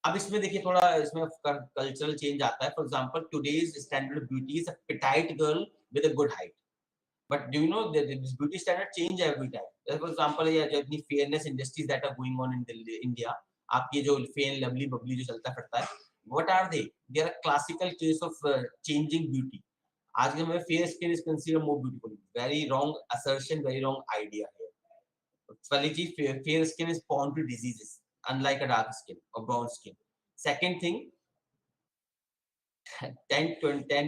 अब इसमें देखिए, थोड़ा इसमें cultural change आता है. For example, today's standard beauty is a petite girl with a good height. But do you know this beauty standard change every time. For example, ये जो इतनी fairness industries that are going on in India, आपके जो Fair Lovely bubbly जो चलता फिरता है, what are they are a classical case of changing beauty. आज के में fair skin is considered more beautiful. Very wrong assertion, very wrong idea है. पहली चीज, fair skin is prone to diseases unlike a dark skin or brown skin. Second thing, 10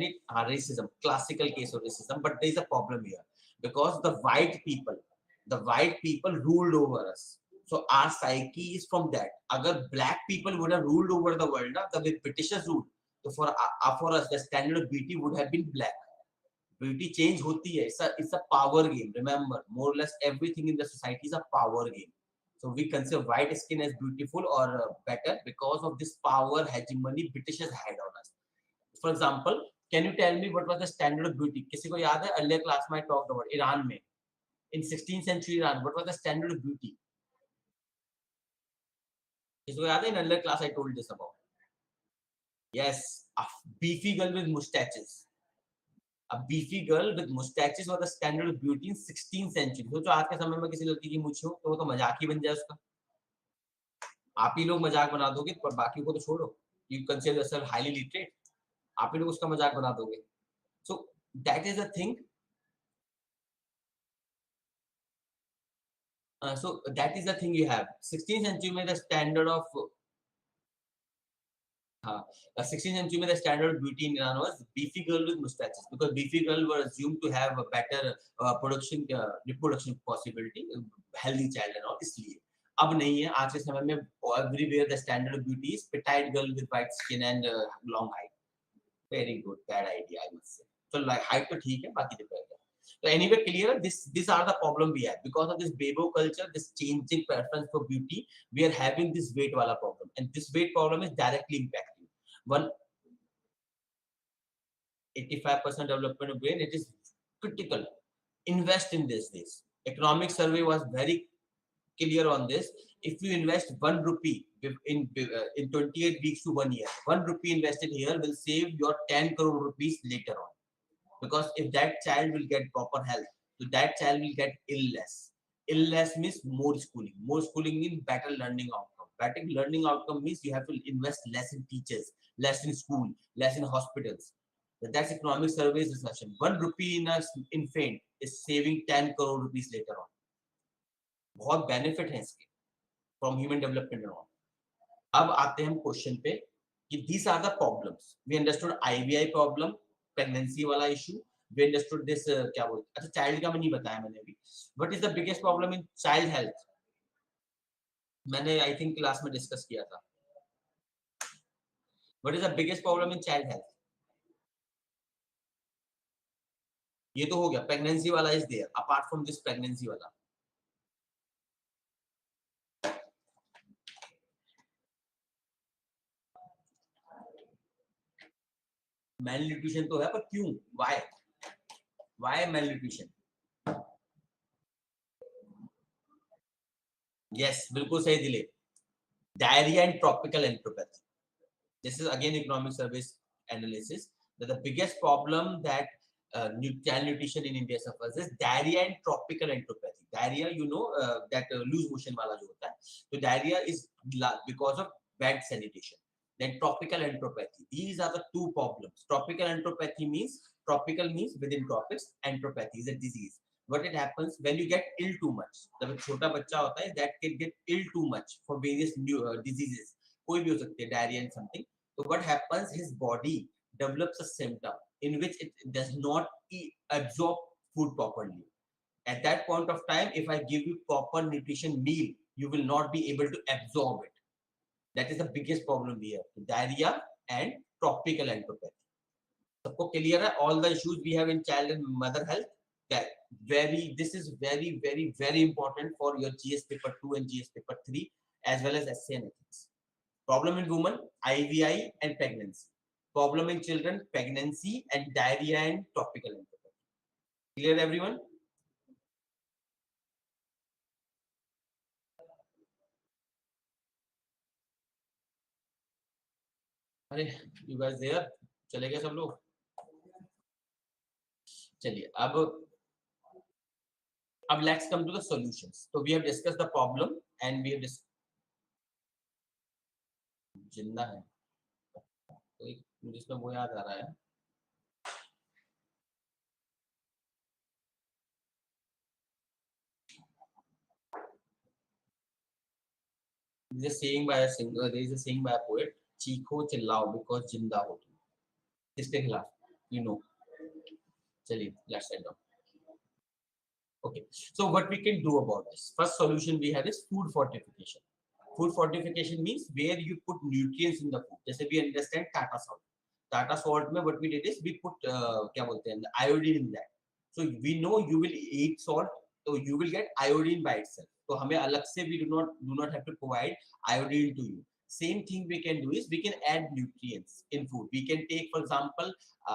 it racism, classical case of racism. But there is a problem here, because the white people ruled over us. So our psyche is from that. Agar black people would have ruled over the world, the way Britishers ruled, so for us the standard of beauty would have been black. Beauty change hoti hai. It's a power game. Remember, more or less everything in the society is a power game. So we consider white skin as beautiful or better because of this power hegemony Britishers had on us. For example, can you tell me what was the standard of beauty? किसी को याद है? Earlier class में I talked about Iran में. In 16th century Iran, what was the standard of beauty? किसी को याद है? In earlier class I told this about. Yes, a beefy girl with mustaches. A beefy girl with mustaches was the standard of beauty in 16th century. सोचो आज के समय में किसी लड़की की मूंछ हो तो वो तो मजाक ही बन जाए उसका. आप ही लोग मजाक बना दोगे, पर बाकी को तो छोड़ो. You consider yourself highly literate. आप ही लोग उसका मजाक बना दोगे. So that is the thing. So that is the thing you have. 16th century में the standard of 16th century में the standard of beauty in Iran was beefy girl with mustaches, because beefy girl were assumed to have a better reproduction possibility, healthy child and all. इसलिए अब नहीं है. आज के समय में everywhere the standard of beauty is petite girl with white skin and long height. Very good, bad idea I must say. So like height तो ठीक है, बाकी depend है. So anyway, clear, these are the problem we have. Because of this bebo culture, this changing preference for beauty, we are having this weight wala problem, and this weight problem is directly impacting one 85% development of brain. It is critical. Invest in this. Economic survey was very clear on this. If you invest 1 rupee in 28 weeks to 1 year, 1 rupee invested here will save your 10 crore rupees later on. Because if that child will get proper health, so that child will get illness. Illness means more schooling. More schooling means better learning outcome. Better learning outcome means you have to invest less in teachers, less in school, less in hospitals. So that's economic surveys discussion. 1 rupee in an infant is saving 10 crore rupees later on. बहुत benefit है इसके from human development and all. अब आते हैं हम question पे कि these are the problems. We understood IVI problem, pregnancy वाला इशू. वी अंडरस्टूड दिस, क्या बोलते, अच्छा चाइल्ड का मैं नहीं बताया मैंने अभी. What is the biggest problem in child health? मैंने आई थिंक क्लास में डिस्कस किया था. What is the biggest problem in child health? ये तो हो गया, प्रेगनेंसी वाला is there. Apart from this pregnancy वाला, मेल न्यूट्रिशन तो है, पर क्यों? Why mail nutrition? यस, बिल्कुल सही दिले. Diarrhoea and tropical enteropathy. This is again economic service analysis, that the biggest problem that child nutrition in India suffers is diarrhea and tropical enteropathy. Diarrhea, you know, that loose motion wala jo hota hai. So diarrhea is because of bad sanitation. Then tropical enteropathy. These are the two problems. Tropical enteropathy means, tropical means within tropics. Enteropathy is a disease. What it happens when you get ill too much. जब छोटा बच्चा होता है, that can get ill too much for various new diseases. कोई भी हो सकती है, diarrhea and something. So what happens, his body develops a symptom in which it does not absorb food properly. At that point of time, if I give you proper nutrition meal, you will not be able to absorb it. That is the biggest problem we have, diarrhea and tropical enteropathy. सबको clear है? All the issues we have in child and mother health. That this is very important for your GS paper 2 and GS paper 3 as well as essay and ethics. Problem in women, IVI and pregnancy. Problem in children, pregnancy and diarrhea and tropical enteropathy. Clear everyone? अरे you guys there? चले गए सब लोग? चलिए अब let's come to the solutions. So we have discussed the problem and we have जिंदा है तो मुझे इसमें वो याद आ रहा है, there is a saying by a singer, there is a saying by a poet, चीखो चिल्लाओ because जिंदा हो तुम. इसके खिलाफ, you know. चलिए let's sit down. Okay, so what we can do about this? First solution we have is food fortification. Food fortification means where you put nutrients in the food. जैसे we understand Tata salt. Tata salt में what we did is we put क्या बोलते हैं iodine in that. So we know you will eat salt, so you will get iodine by itself. तो हमें अलग से we do not have to provide iodine to you. Same thing we can do is we can add nutrients in food. We can take, for example,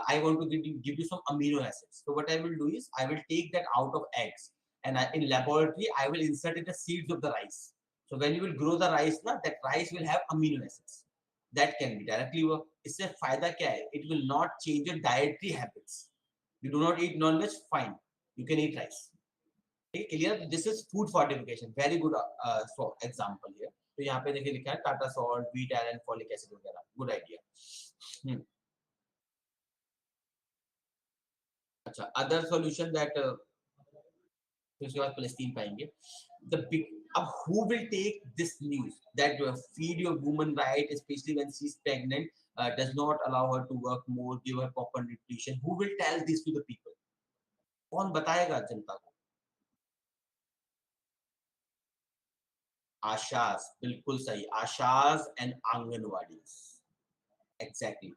I want to give you some amino acids. So what I will do is I will take that out of eggs, and in laboratory I will insert in the seeds of the rice. So when you will grow the rice, na, that rice will have amino acids. That can be directly work. इससे फायदा क्या है? It will not change your dietary habits. You do not eat non-veg, fine. You can eat rice. Okay, clear? This is food fortification. Very good example here. तो यहाँ पे देखिए लिखा है Tata salt, wheat iron, folic acid वगैरह. Good idea. अच्छा, other solution that उसके बाद पैलेस्टीन पाएंगे. द बिग, अब who will take this news that feed your woman right, especially when she is pregnant, does not allow her to work more, give her proper nutrition? Who will tell this to the people? कौन बताएगा जनता को? आशाज, बिल्कुल सही. Asha's and anganwadis. Exactly.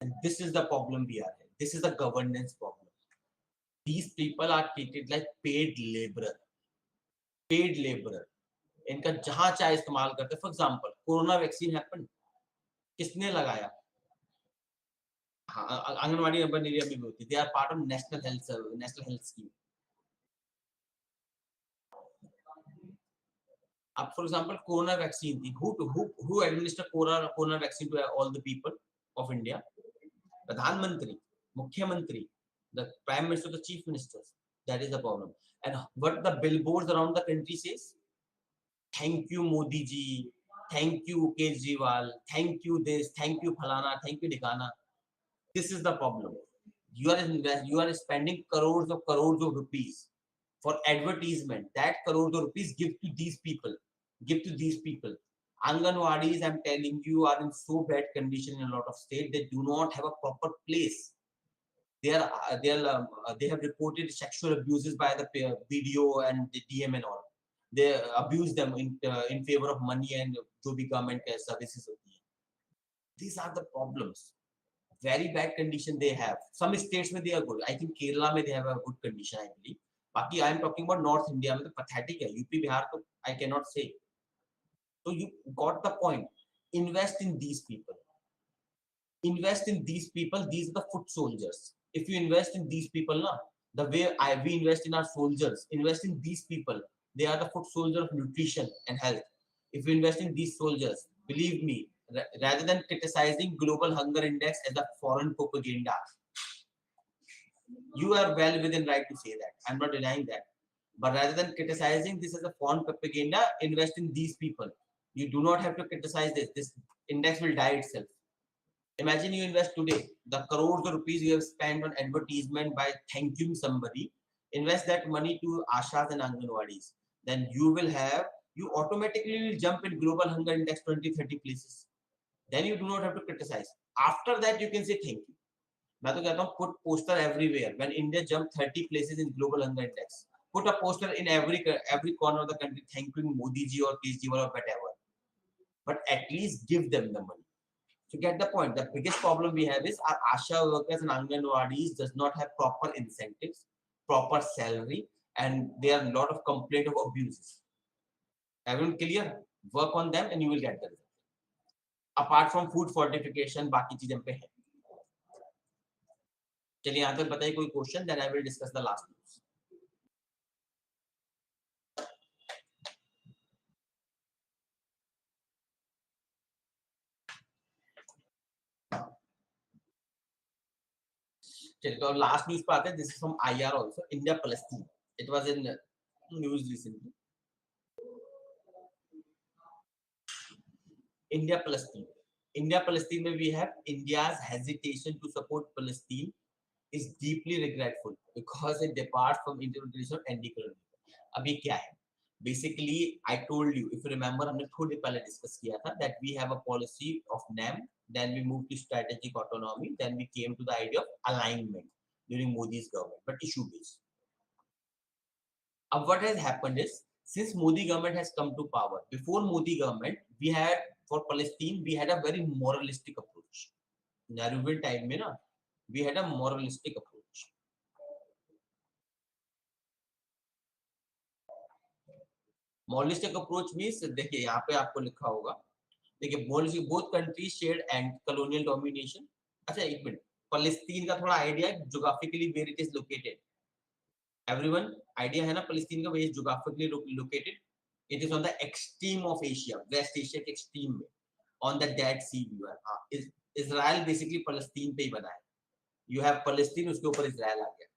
And this is the problem we are in. This is the governance problem. These people are treated like paid laborer. Paid laborer. इनका जहां चाहे इस्तेमाल करते. For example, corona vaccine happen, किसने लगाया? हाँ, आंगनवाड़ी अर्बन एरिया में भी होती. They are part of national health scheme. अब फॉर एग्जाम्पल कोरोना वैक्सीन थी. who administered corona vaccine to all the people of India? प्रधानमंत्री, मुख्यमंत्री, the prime minister, the chief ministers. That is the problem. And what the billboards around the country says? Thank you Modi ji, thank you Kejriwal, thank you this, thank you Phalana, thank you Dhikana. This is the problem. You are spending crores of rupees for advertisement. That crores of rupees give to these people. Anganwadis, I'm telling you, are in so bad condition in a lot of states. They do not have a proper place. They have reported sexual abuses by the BDO and the DM and all. They abuse them in favor of money and जो भी government services होती है. These are the problems. Very bad condition they have. Some states में they are good. I think Kerala में they have a good condition, I believe. बाकी I am talking about North India में तो pathetic है. UP Bihar तो I cannot say. So you got the point. Invest in these people. Invest in these people. These are the foot soldiers. If you invest in these people, na, the way we invest in our soldiers, invest in these people. They are the foot soldiers of nutrition and health. If you invest in these soldiers, believe me, rather than criticizing global hunger index as a foreign propaganda, you are well within right to say that. I'm not denying that. But rather than criticizing this as a foreign propaganda, invest in these people. You do not have to criticize this. This index will die itself. Imagine you invest today, the crores of rupees you have spent on advertisement by thanking somebody, invest that money to Ashas and Anganwadis. Then you will have you automatically will jump in global hunger index 20-30 places. Then you do not have to criticize. After that, you can say thank you. मैं तो कहता हूँ put poster everywhere. When India jumped 30 places in global hunger index, put a poster in every corner of the country thanking Modi ji or Kejriwal or whatever. But at least give them the money. To get the point, the biggest problem we have is our ASHA workers and Anganwadis does not have proper incentives, proper salary, and there are a lot of complaint of abuses. Everyone clear? Work on them and you will get the result. Apart from food fortification, बाकी चीजें पे है. चलिए यहाँ तक बताइए कोई question, then I will discuss the last news. चलिए तो last news पे आते हैं. This is from IR also. India Palestine. It was in news recently. India Palestine. India Palestine में we have India's hesitation to support Palestine is deeply regretful because it departs from Indian tradition and decolonialism. अभी क्या है? Basically, I told you, if you remember, हमने थोड़ी पहले discuss किया था that we have a policy of NAM, then we moved to strategic autonomy, then we came to the idea of alignment during Modi's government, but issue based. What has happened is, since Modi government has come to power, before Modi government, we had for Palestine, we had a very moralistic approach. Nehruvian time में ना, we had a moralistic approach. Moralistic approach means देखिए यहाँ पे आपको लिखा होगा, देखिए moralistic both countries shared and colonial domination. अच्छा एक मिनट, Palestine का थोड़ा idea है geographically where it is located. Everyone idea है ना Palestine का where is geographically located? It is on the extreme of Asia, West Asia के extreme में, on the Dead Sea view है. हाँ, Israel basically Palestine पे ही बना है. You have Palestine, उसके ऊपर Israel आ गया.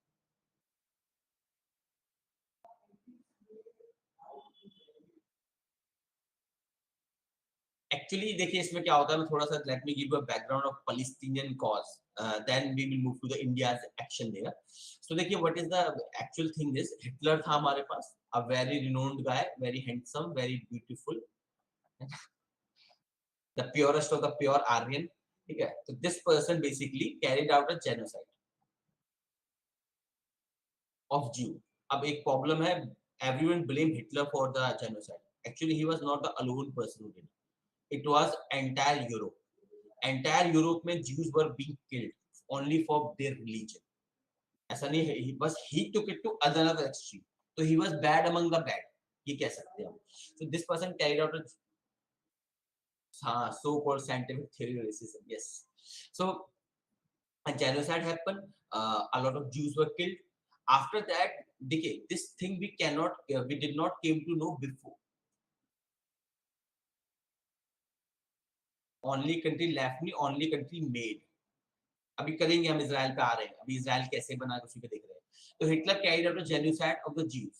Actually देखिए इसमें क्या होता है, मैं थोड़ा सा let me give you a background of Palestinian cause. Then we will move to the India's action there. So देखिए what is the actual thing is, Hitler था हमारे पास, a very renowned guy, very handsome, very beautiful, the purest of the pure Aryan. ठीक है, so this person basically carried out a genocide of Jew. अब एक problem है, everyone blame Hitler for the genocide. Actually he was not the alone person who did it. It was entire Europe. Entire Europe में Jews were being killed only for their religion. ऐसा नहीं है, he took it to another extreme. So he was bad among the bad. ये कह सकते हैं हम. So this person carried out a so-called scientific theory of racism. Yes. So a genocide happened. A lot of Jews were killed. After that, देखिए, this thing we did not came to know before. Only country left me, only country made. अभी करेंगे हम, Israel पे आ रहे हैं, अभी Israel कैसे बना उसी पे देख रहे हैं. तो Hitler carried out a genocide of the Jews.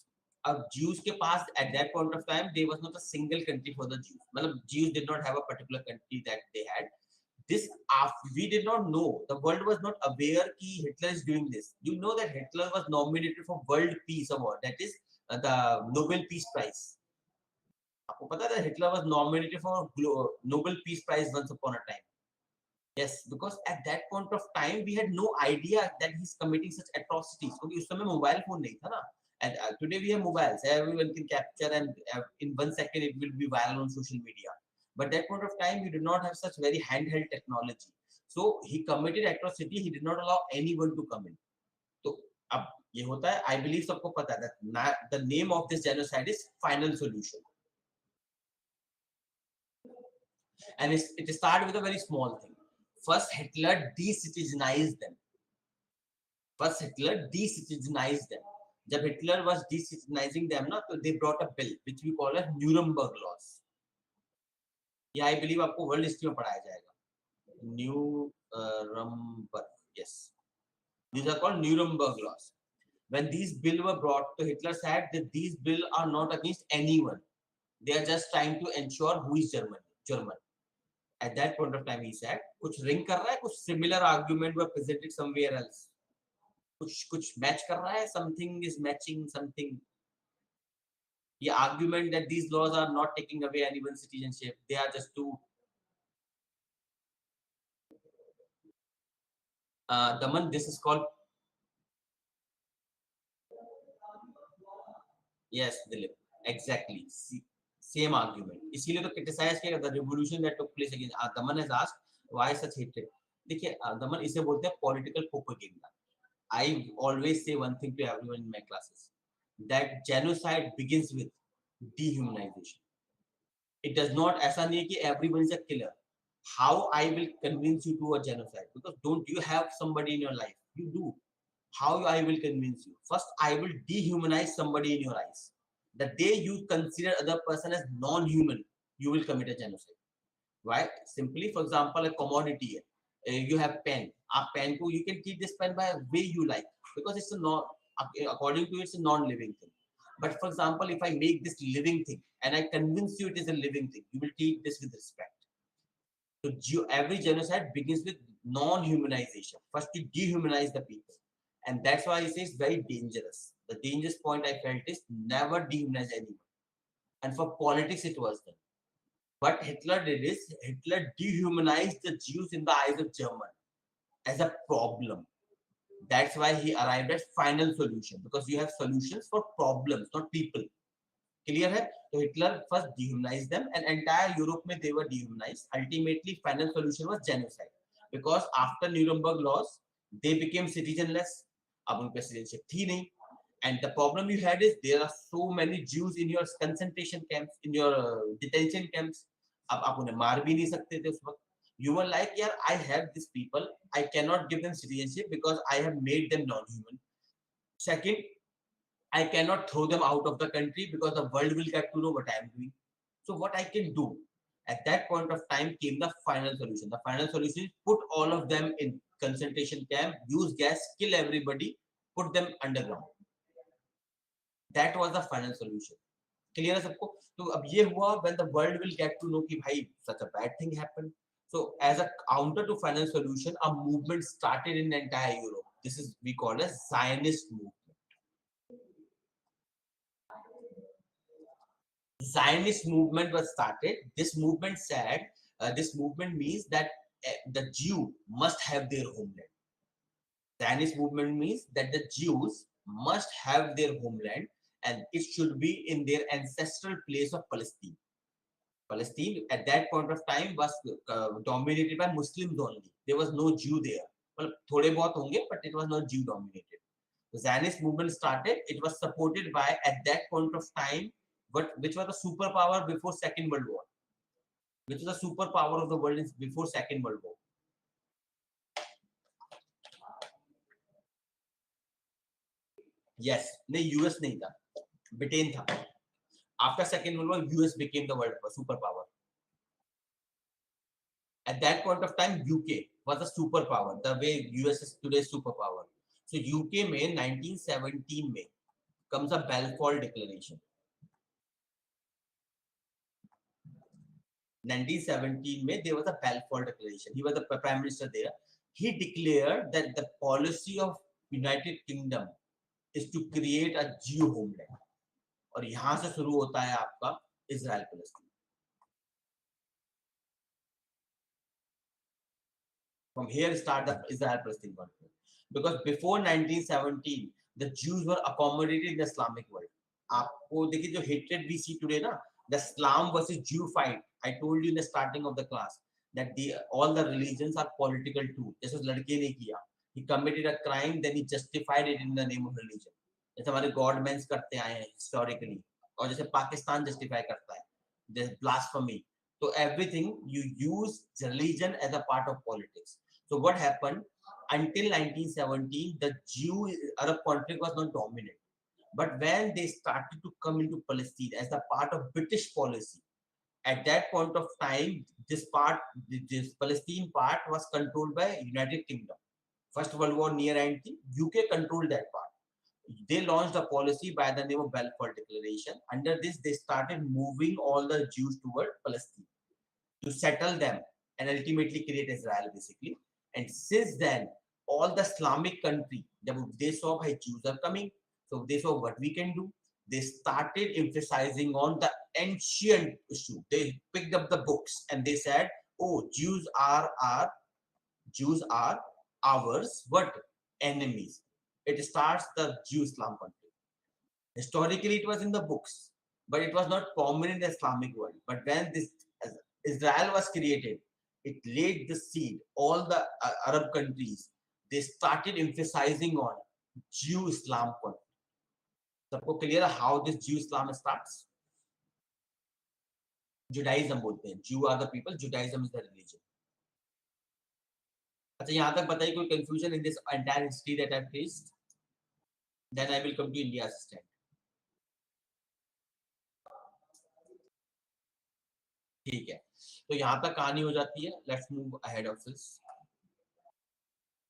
अब ज्यूज के पास at that point of time there was not a single country for the Jews, मतलब Jews did not have a particular country that they had. This we did not know, the world was not aware कि Hitler is doing this. You know that Hitler was nominated for World Peace Award, that is the Nobel Peace Prize. आपको पता है Hitler was nominated for Nobel Peace Prize once upon a time. Yes, because at that point of time we had no idea that he's committing such atrocities. क्योंकि उस समय mobile phone नहीं था ना. And today we have mobiles, everyone can capture and in 1 second it will be viral on social media. But that point of time we did not have such very handheld technology. So he committed atrocity, he did not allow anyone to come in. तो अब ये होता है, I believe सबको पता है that the name of this genocide is Final Solution. And it started with a very small thing. First Hitler de-citizenized them. जब Hitler was de-citizenizing them ना, तो they brought a bill which we call as Nuremberg laws. ये I believe आपको world history में पढ़ाया जाएगा. Nuremberg, yes. These are called Nuremberg laws. When these bills were brought, तो Hitler said that these bills are not against anyone. They are just trying to ensure who is German. At that point of time he said, कुछ ring कर रहा है, कुछ similar argument were presented somewhere else. कुछ match कर रहा है, something is matching something. The argument that these laws are not taking away anyone's citizenship, they are just to Daman, this is called, yes, Dilip, exactly. Same argument. इसीलिए तो criticize किया the revolution that took place against Daman has asked why such hatred. देखिए Daman इसे बोलते हैं political propaganda. I always say one thing to everyone in my classes, that genocide begins with dehumanization. It does not, ऐसा नहीं है कि everyone is a killer. How I will convince you to a genocide? Because don't you have somebody in your life? You do. How I will convince you? First, I will dehumanize somebody in your eyes. The day you consider other person as non-human, you will commit a genocide. Why? Simply, for example, a commodity. You have pen. A pen को you can treat this pen by a way you like, because it's a non, according to it's a non-living thing. But for example, if I make this living thing and I convince you it is a living thing, you will treat this with respect. So every genocide begins with non-humanization. First, you dehumanize the people. And that's why I say it's very dangerous. The dangerous point I felt is never dehumanize anyone. And for politics, it was done. What Hitler did is, Hitler dehumanized the Jews in the eyes of Germany as a problem. That's why he arrived at final solution, because you have solutions for problems, not people. Clear है? So Hitler first dehumanized them, and entire Europe में they were dehumanized. Ultimately, final solution was genocide, because after Nuremberg laws, they became citizenless. अब उनके citizenship थी नहीं. And the problem you had is there are so many Jews in your concentration camps, in your detention camps. अब आप उन्हें मार भी नहीं सकते थे उस वक्त. You were like, yeah, I have these people, I cannot give them citizenship because I have made them non-human. Second, I cannot throw them out of the country because the world will get to know what I am doing. So what I can do? At that point of time came the final solution. The final solution is put all of them in concentration camp, use gas, kill everybody, put them underground. That was the final solution. Clear है सबको? तो अब ये हुआ when the world will get to know कि भाई such a bad thing happened. So as a counter to final solution, a movement started in entire Europe. This is we call as Zionist movement. Zionist movement was started. This movement said, this movement means that the Jew must have their homeland. Zionist movement means that the Jews must have their homeland, and it should be in their ancestral place of Palestine. Palestine at that point of time was dominated by Muslims only. There was no Jew there. Well, थोड़े बहुत होंगे, but it was not Jew dominated. The Zionist movement started. It was supported by, at that point of time, which was the superpower before Second World War. Which was the superpower of the world before Second World War. Yes, नहीं US नहीं था, Britain था. After Second World War, US became the world superpower. At that point of time, UK was a superpower, the way US is today's superpower. So UK में 1917 में comes a Balfour Declaration. 1917 में there was a Balfour Declaration. He was the prime minister there. He declared that the policy of United Kingdom is to create a Jew homeland. और यहाँ से शुरू होता है आपका Israel Palestine. From here start the Israel-Palestine conflict. Because before 1917, the Jews were accommodated in the Islamic world. आपको देखिए जो hatred we see today ना, the Islam versus Jew fight. I told you in the starting of the class that all the religions are political too. जैसे उस लड़के ने किया, he committed a crime, then he justified it in the name of religion. जैसे हमारे गॉडमेंस करते आए हैं historically, और जैसे पाकिस्तान justify करता है, there's blasphemy. So everything you use religion as a part of politics. So what happened until 1917, the Jew-Arab conflict was not dominant. But when they started to come into Palestine as a part of British policy, at that point of time, this Palestine part was controlled by United Kingdom. First World War near end, UK controlled that part. They launched a policy by the name of Balfour Declaration. Under this, they started moving all the Jews toward Palestine to settle them and ultimately create Israel, basically. And since then, all the Islamic country, they saw how Jews are coming, so they saw what we can do. they started emphasizing on the ancient issue. They picked up the books and they said, oh, Jews are ours, what? Enemies. It starts the Jew-Islam conflict. Historically, it was in the books, but it was not common in the Islamic world. But when this Israel was created, it laid the seed. All the Arab countries, they started emphasizing on Jew-Islam conflict. सबको clear how this Jew-Islam starts? Judaism बोलते हैं. Jew are the people. Judaism is the religion. अच्छा यहाँ तक बताइए कोई confusion in this entire history that I faced? Then I will come to India's stand. ठीक है, तो यहाँ तक कहानी हो जाती है. Let's move ahead of this.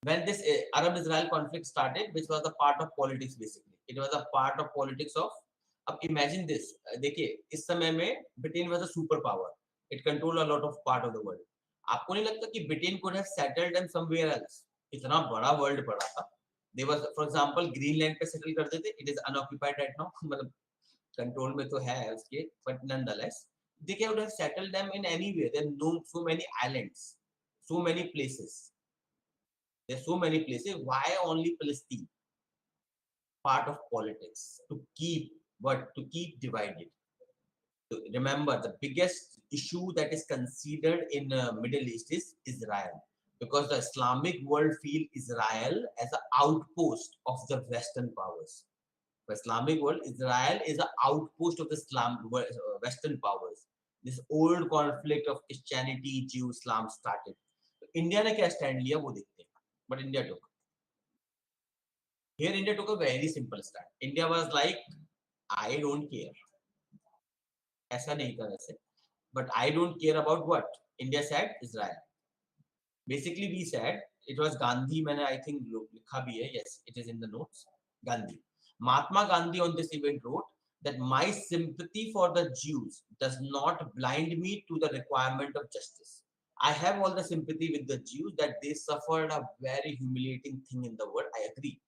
When this Arab-Israel conflict started, which was a part of politics basically, it was a part of politics of. अब imagine this. देखिए इस समय में Britain was a superpower. It controlled a lot of part of the world. आपको नहीं लगता कि Britain could have settled them somewhere else? इतना बड़ा world पड़ा था. They was, for example, Greenland पे settle कर देते. It is unoccupied right now. मतलब control में तो है उसके, but nonetheless, they could have settled them in anywhere. There are no so many islands, so many places. There are so many places. Why only Palestine? Part of politics to keep what? To keep divided. So remember, the biggest issue that is considered in Middle East is Israel, because the Islamic world feel Israel as an outpost of the Western powers. The Islamic world, Israel is an outpost of the Western powers. This old conflict of Christianity, Jew, Islam started. India ने क्या stand लिया वो देखते हैं. But India took. Here India took a very simple stand. India was like, I don't care. ऐसा नहीं था वैसे. But I don't care about what? India said Israel. Basically we said, it was Gandhi, मैंने I think लिखा भी है. Yes, it is in the notes. Gandhi. Mahatma Gandhi on this event wrote that my sympathy for the Jews does not blind me to the requirement of justice. I have all the sympathy with the Jews that they suffered a very humiliating thing in the world. I agree.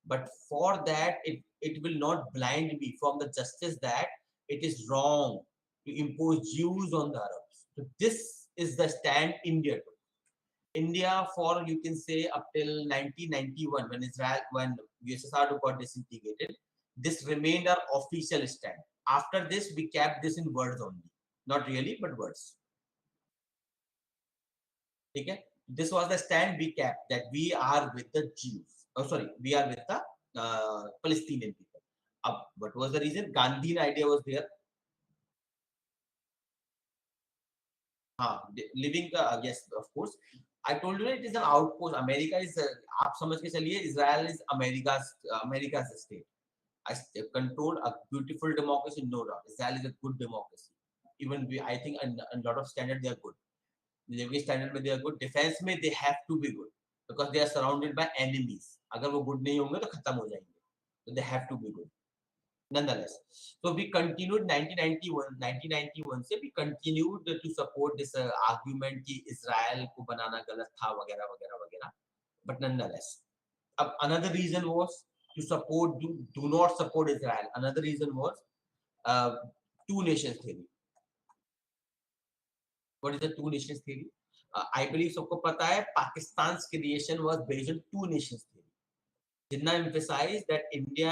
But for that, it will not blind me from the justice that it is wrong to impose Jews on the Arabs. So this is the stand India took. India for, you can say, up till 1991, when USSR got disintegrated, this remained our official stand. After this, we kept this in words only. Not really, but words. Okay? This was the stand we kept, that we are with the Jews. Oh, sorry, we are with the Palestinian people. What was the reason? Gandhian idea was there. Living, yes, of course. I told you it is an outpost. America is, आप समझ के चलिए, Israel is America's state. I control a beautiful democracy, no doubt. Israel is a good democracy. Even I think a lot of standard they are good. Living standard में they are good. Defense में they have to be good because they are surrounded by enemies. अगर वो good नहीं होंगे तो खत्म हो जाएंगे. So they have to be good. Nonetheless, so we continued 1991 से we continued to support this argument कि Israel को बनाना गलत था वगैरह वगैरह वगैरह. But nonetheless, another reason was to support, do not support Israel. Another reason was two nations theory. What is the two nations theory? I believe सबको पता है Pakistan's creation was based on two nations theory. Jinnah emphasized that India,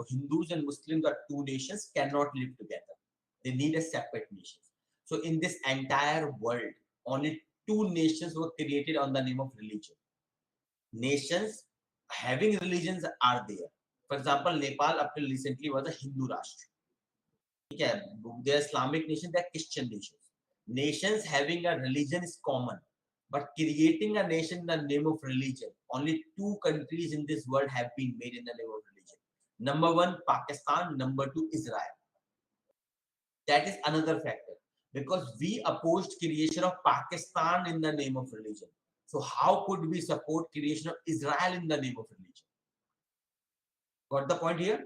Hindus and Muslims are two nations, cannot live together. They need a separate nation. So in this entire world, only two nations were created on the name of religion. Nations having religions are there. For example, Nepal up till recently was a Hindu Rashtra. Okay, they are Islamic nations, they are Christian nations. Nations having a religion is common. But creating a nation in the name of religion, only two countries in this world have been made in the name of religion. Number one, Pakistan. Number two, Israel. That is another factor. Because we opposed creation of Pakistan in the name of religion. So how could we support creation of Israel in the name of religion? Got the point here?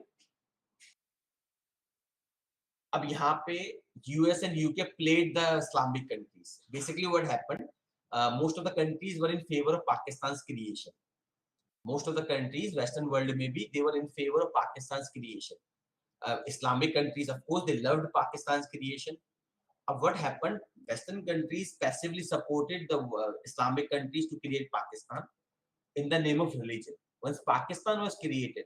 अब यहाँ पे US and UK played the Islamic countries. Basically what happened? Most of the countries were in favor of Pakistan's creation. Most of the countries, Western world maybe, they were in favor of Pakistan's creation. Islamic countries, of course, they loved Pakistan's creation. What happened? Western countries passively supported the Islamic countries to create Pakistan in the name of religion. Once Pakistan was created,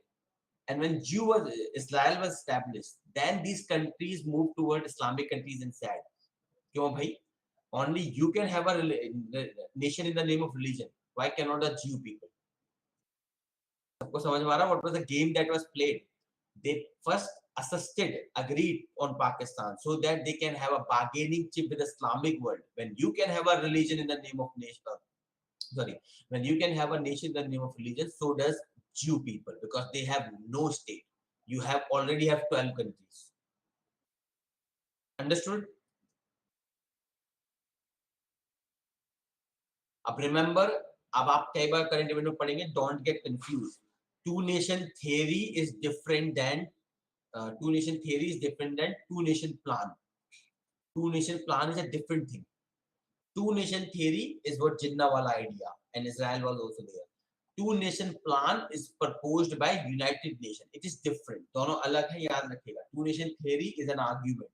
and when Israel was established, then these countries moved toward Islamic countries and said, "Kyun bhai? Only you can have a nation in the name of religion. Why cannot the Jew people?" सबको समझ में आ रहा? What was the game that was played? They first agreed on Pakistan so that they can have a bargaining chip with the Islamic world. When you can have a religion in the name of nation, when you can have a nation in the name of religion, so does Jew people, because they have no state. You already have 12 countries. Understood? अब remember, अब आप कई बार current event में पढ़ेंगे, don't get confused. Two nation theory is different than two nation plan. Two nation plan is a different thing. Two nation theory is what Jinnah wala idea, and Israel was also there. Two nation plan is proposed by United Nations. It is different. दोनों अलग है, याद रखिएगा. Two nation theory is an argument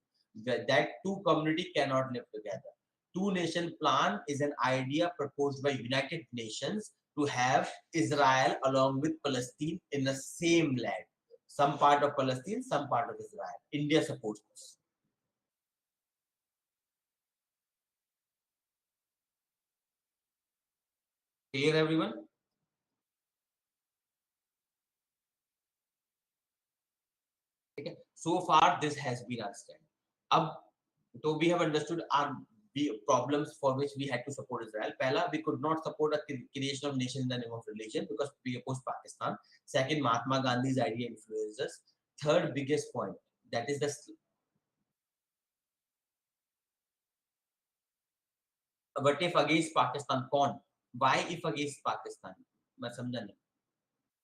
that two community cannot live together. Two nation plan is an idea proposed by United Nations to have Israel along with Palestine in the same land. Some part of Palestine, some part of Israel. India supports this. Clear, everyone? Okay. So far, this has been understood. So we have understood our problems for which we had to support Israel. Pehla, we could not support a creation of nation in the name of religion because we opposed Pakistan. Second, Mahatma Gandhi's idea influenced us. Third biggest point, that is the what if against Pakistan? Kaun? Why if against Pakistan? मैं समझा नहीं.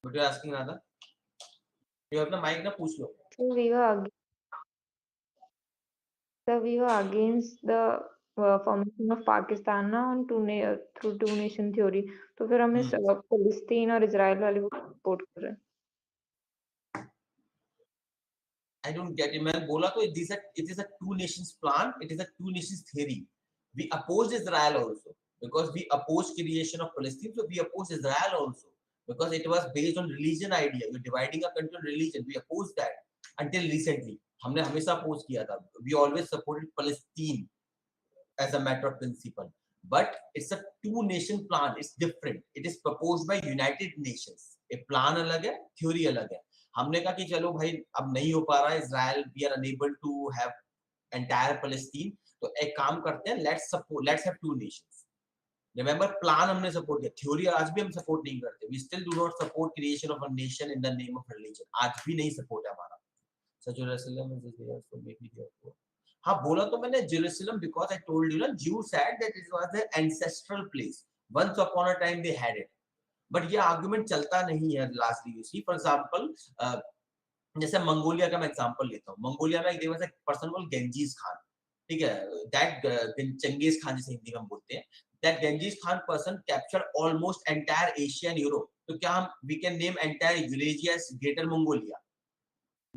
What you are asking, Radha? You have the mic ना, पूछ लो. So we were against the formation of Pakistan ना on through two nation theory. तो फिर हम इस Palestine और Israel वाले को support कर रहे हैं. I don't get it. मैंने बोला तो it is a two nations plan. It is a two nations theory. We opposed Israel also because we opposed creation of Palestine. So we opposed Israel also because it was based on religion idea. You're dividing a country on religion. We opposed that until recently. हमने हमेशा oppose किया था. We always supported Palestine as a matter of principle. But it's a two nation plan. It's different. It is proposed by United Nations. A plan अलग है, theory अलग है. हमने कहा कि चलो भाई अब नहीं हो पा रहा है Israel, we are unable to have entire Palestine, तो एक काम करते हैं, let's have two nations. Remember, plan हमने support किया, theory आज भी हम support नहीं करते. We still do not support creation of a nation in the name of religion. आज भी नहीं support है हमारा. So Jerusalem is there, so maybe therefore. हाँ बोला तो मैंने Jerusalem because I told you ना, Jew said that it was their ancestral place. Once upon a time they had it. But ये आर्गुमेंट चलता नहीं है lastly. You see for example, जैसे मंगोलिया का मैं एग्जांपल लेता हूँ. मंगोलिया में एक पर्सन कॉल्ड गेंजिस खान, ठीक है, दैट चंगेज खान जिसे हिंदी में हम बोलते हैं, that Genghis Khan person captured almost entire Asia and Europe. तो क्या हम we can name entire Eurasia as greater Mongolia?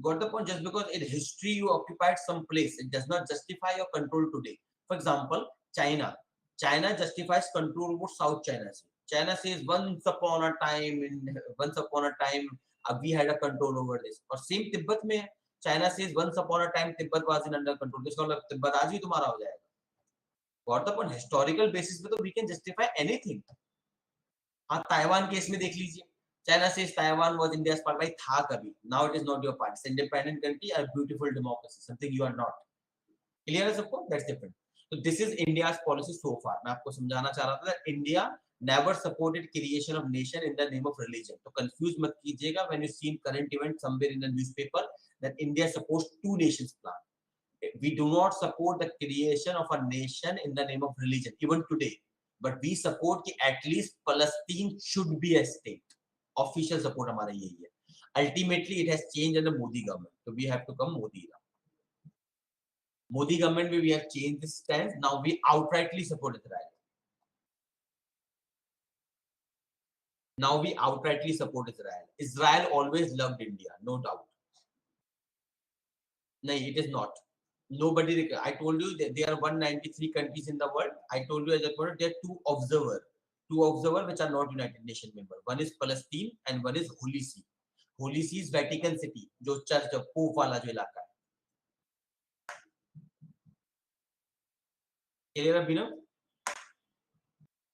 Got the point? Just because in history you occupied some place, it does not justify your control today. For example, China justifies control over South China Sea. China says once upon a time we had a control over this. और same Tibet में China says once upon a time Tibet was in under control. इसका मतलब तिब्बत आज भी तुम्हारा हो जाएगा. Got the point? Historical basis पे तो we can justify anything. हाँ, ताइवान केस में देख लीजिए. China says Taiwan was India's part. भाई था कभी. Now it is not your part. It's an independent country, a beautiful democracy. Something you are not. Clear है सबको? That's different. So this is India's policy so far. मैं आपको समझाना चाह रहा था that India never supported creation of nation in the name of religion. तो confuse मत कीजिएगा when you see current event somewhere in the newspaper that India supports two nations plan. We do not support the creation of a nation in the name of religion even today. But we support कि at least Palestine should be a state. Official support हमारा यही है. Ultimately, it has changed under Modi government. So we have to come Modi now. Modi government we have changed this stance. Now we outrightly support Israel. Now we outrightly support Israel. Israel always loved India, no doubt. No, it is not. Nobody. I told you that there are 193 countries in the world. I told you as a point, there are two observer which are not United Nations member. One is Palestine and one is Holy See. Holy See is Vatican City, जो church pope वाला जो इलाका है. Clear है बिना?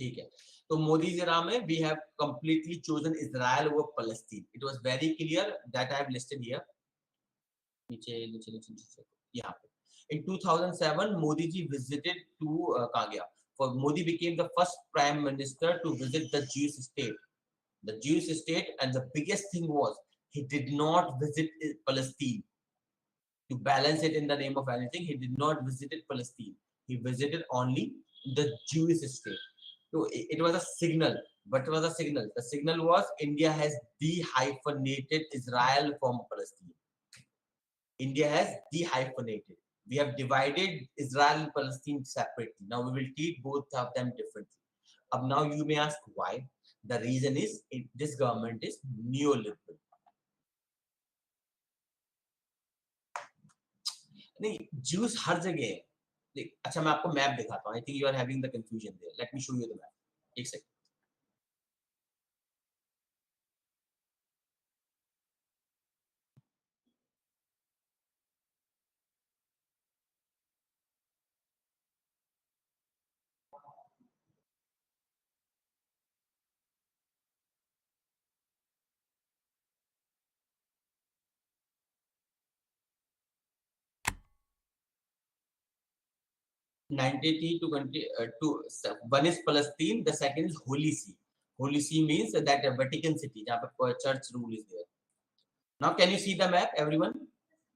ठीक है. तो मोदी जी राम में we have completely chosen Israel over Palestine. It was very clear that I have listed here. नीचे नीचे नीचे नीचे यहाँ पे. In 2007, Modi ji visited to कहाँ गया? For Modi became the first prime minister to visit the Jewish state. The Jewish state, and the biggest thing was he did not visit Palestine to balance it in the name of anything. He did not visit Palestine. He visited only the Jewish state. So it was a signal. What was the signal? The signal was India has dehyphenated Israel from Palestine. India has dehyphenated. We have divided Israel and Palestine separately. Now we will treat both of them differently. Now you may ask why. The reason is this government is neoliberal. नहीं, Jews हर जगह है. अच्छा मैं आपको map दिखाता हूँ. I think you are having the confusion there. Let me show you the map. एक second. One is Palestine, the second is Holy See. Holy See means that a Vatican city, जहाँ पे church rule is there. Now can you see the map, everyone?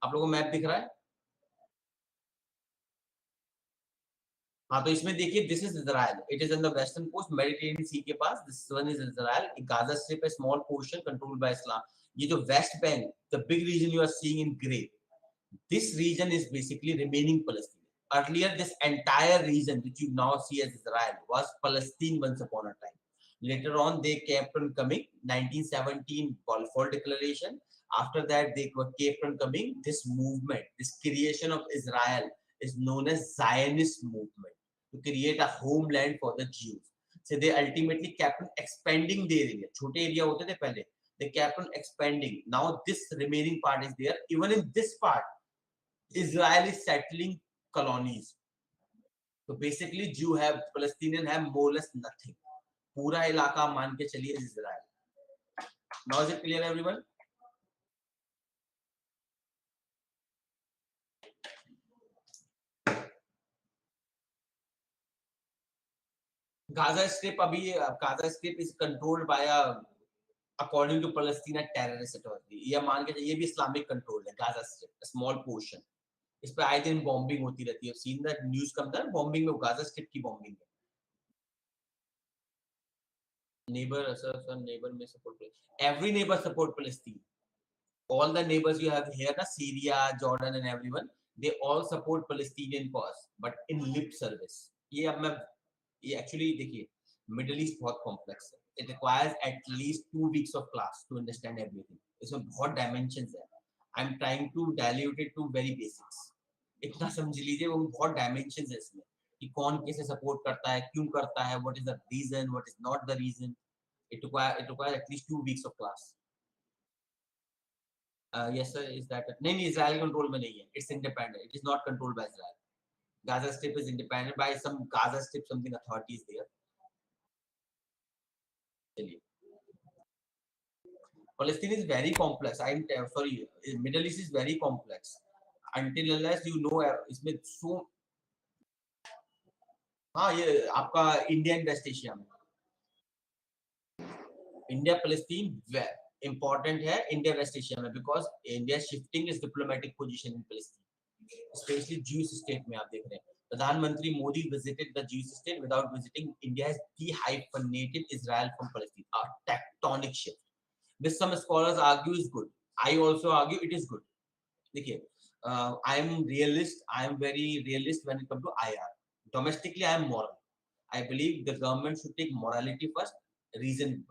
आप लोगों को map दिख रहा है? हाँ, तो इसमें देखिए, this is Israel. It is on the western coast, Mediterranean Sea के पास. This one is Israel. Gaza Strip, a small portion controlled by Islam. ये जो West Bank, the big region you are seeing in gray, this region is basically remaining Palestine. Earlier, this entire region which you now see as Israel was Palestine once upon a time. Later on, they kept on coming. 1917 Balfour Declaration. After that, they kept on coming. This movement, this creation of Israel is known as Zionist movement, to create a homeland for the Jews. So they ultimately kept on expanding their area. छोटे area होते थे पहले. They kept on expanding. Now this remaining part is there. Even in this part, Israel is settling colonies. So basically, Jew have, Palestinian have more or less nothing. पूरा इलाका मान के चलिए Israel. Now is it clear, everyone? Gaza Strip is controlled by a, according to Palestine, a terrorist authority. ये मान के ये भी Islamic control है. Gaza Strip, a small portion. इस पे आए दिन बॉम्बिंग होती रहती है. सीन दैट न्यूज़ कम था बॉम्बिंग में, गाजा स्ट्रिप की बॉम्बिंग है. Neighbor, sir, neighbor may support. Every neighbor support Palestine. All the neighbors you have here, Syria, Jordan, and everyone, they all support Palestinian cause, but in lip service. ये actually देखिए, Middle East बहुत complex है. It requires at least 2 weeks of class to understand everything. इसमें बहुत dimensions है. I'm trying to dilute it to very basics. इतना समझ लीजिए, वो बहुत dimensions है इसमें. कि कौन कैसे सपोर्ट करता है, क्यों करता है, what is the reason, what is not the reason. It requires at least 2 weeks of class. Yes sir, is that नहीं Israel control में नहीं है. It's independent. It is not controlled by Israel. Gaza Strip is independent by some Gaza Strip something authorities there. चलिए. Palestine is very complex. I'm sorry, Middle East is very complex. Until unless you know इसमें so हाँ ये आपका India and waste Asia में India Palestine important है. India waste Asia में because India shifting is diplomatic position in Palestine, specially Jewish state में. आप देख रहे हैं प्रधानमंत्री Modi visited the Jewish state without visiting India has dehyphenated Israel from Palestine. A tectonic shift. This some scholars argue is good. I also argue it is good. देखिए I am realist. I am very realist when it comes to IR. Domestically, I am moral. I believe the government should take morality first, reason,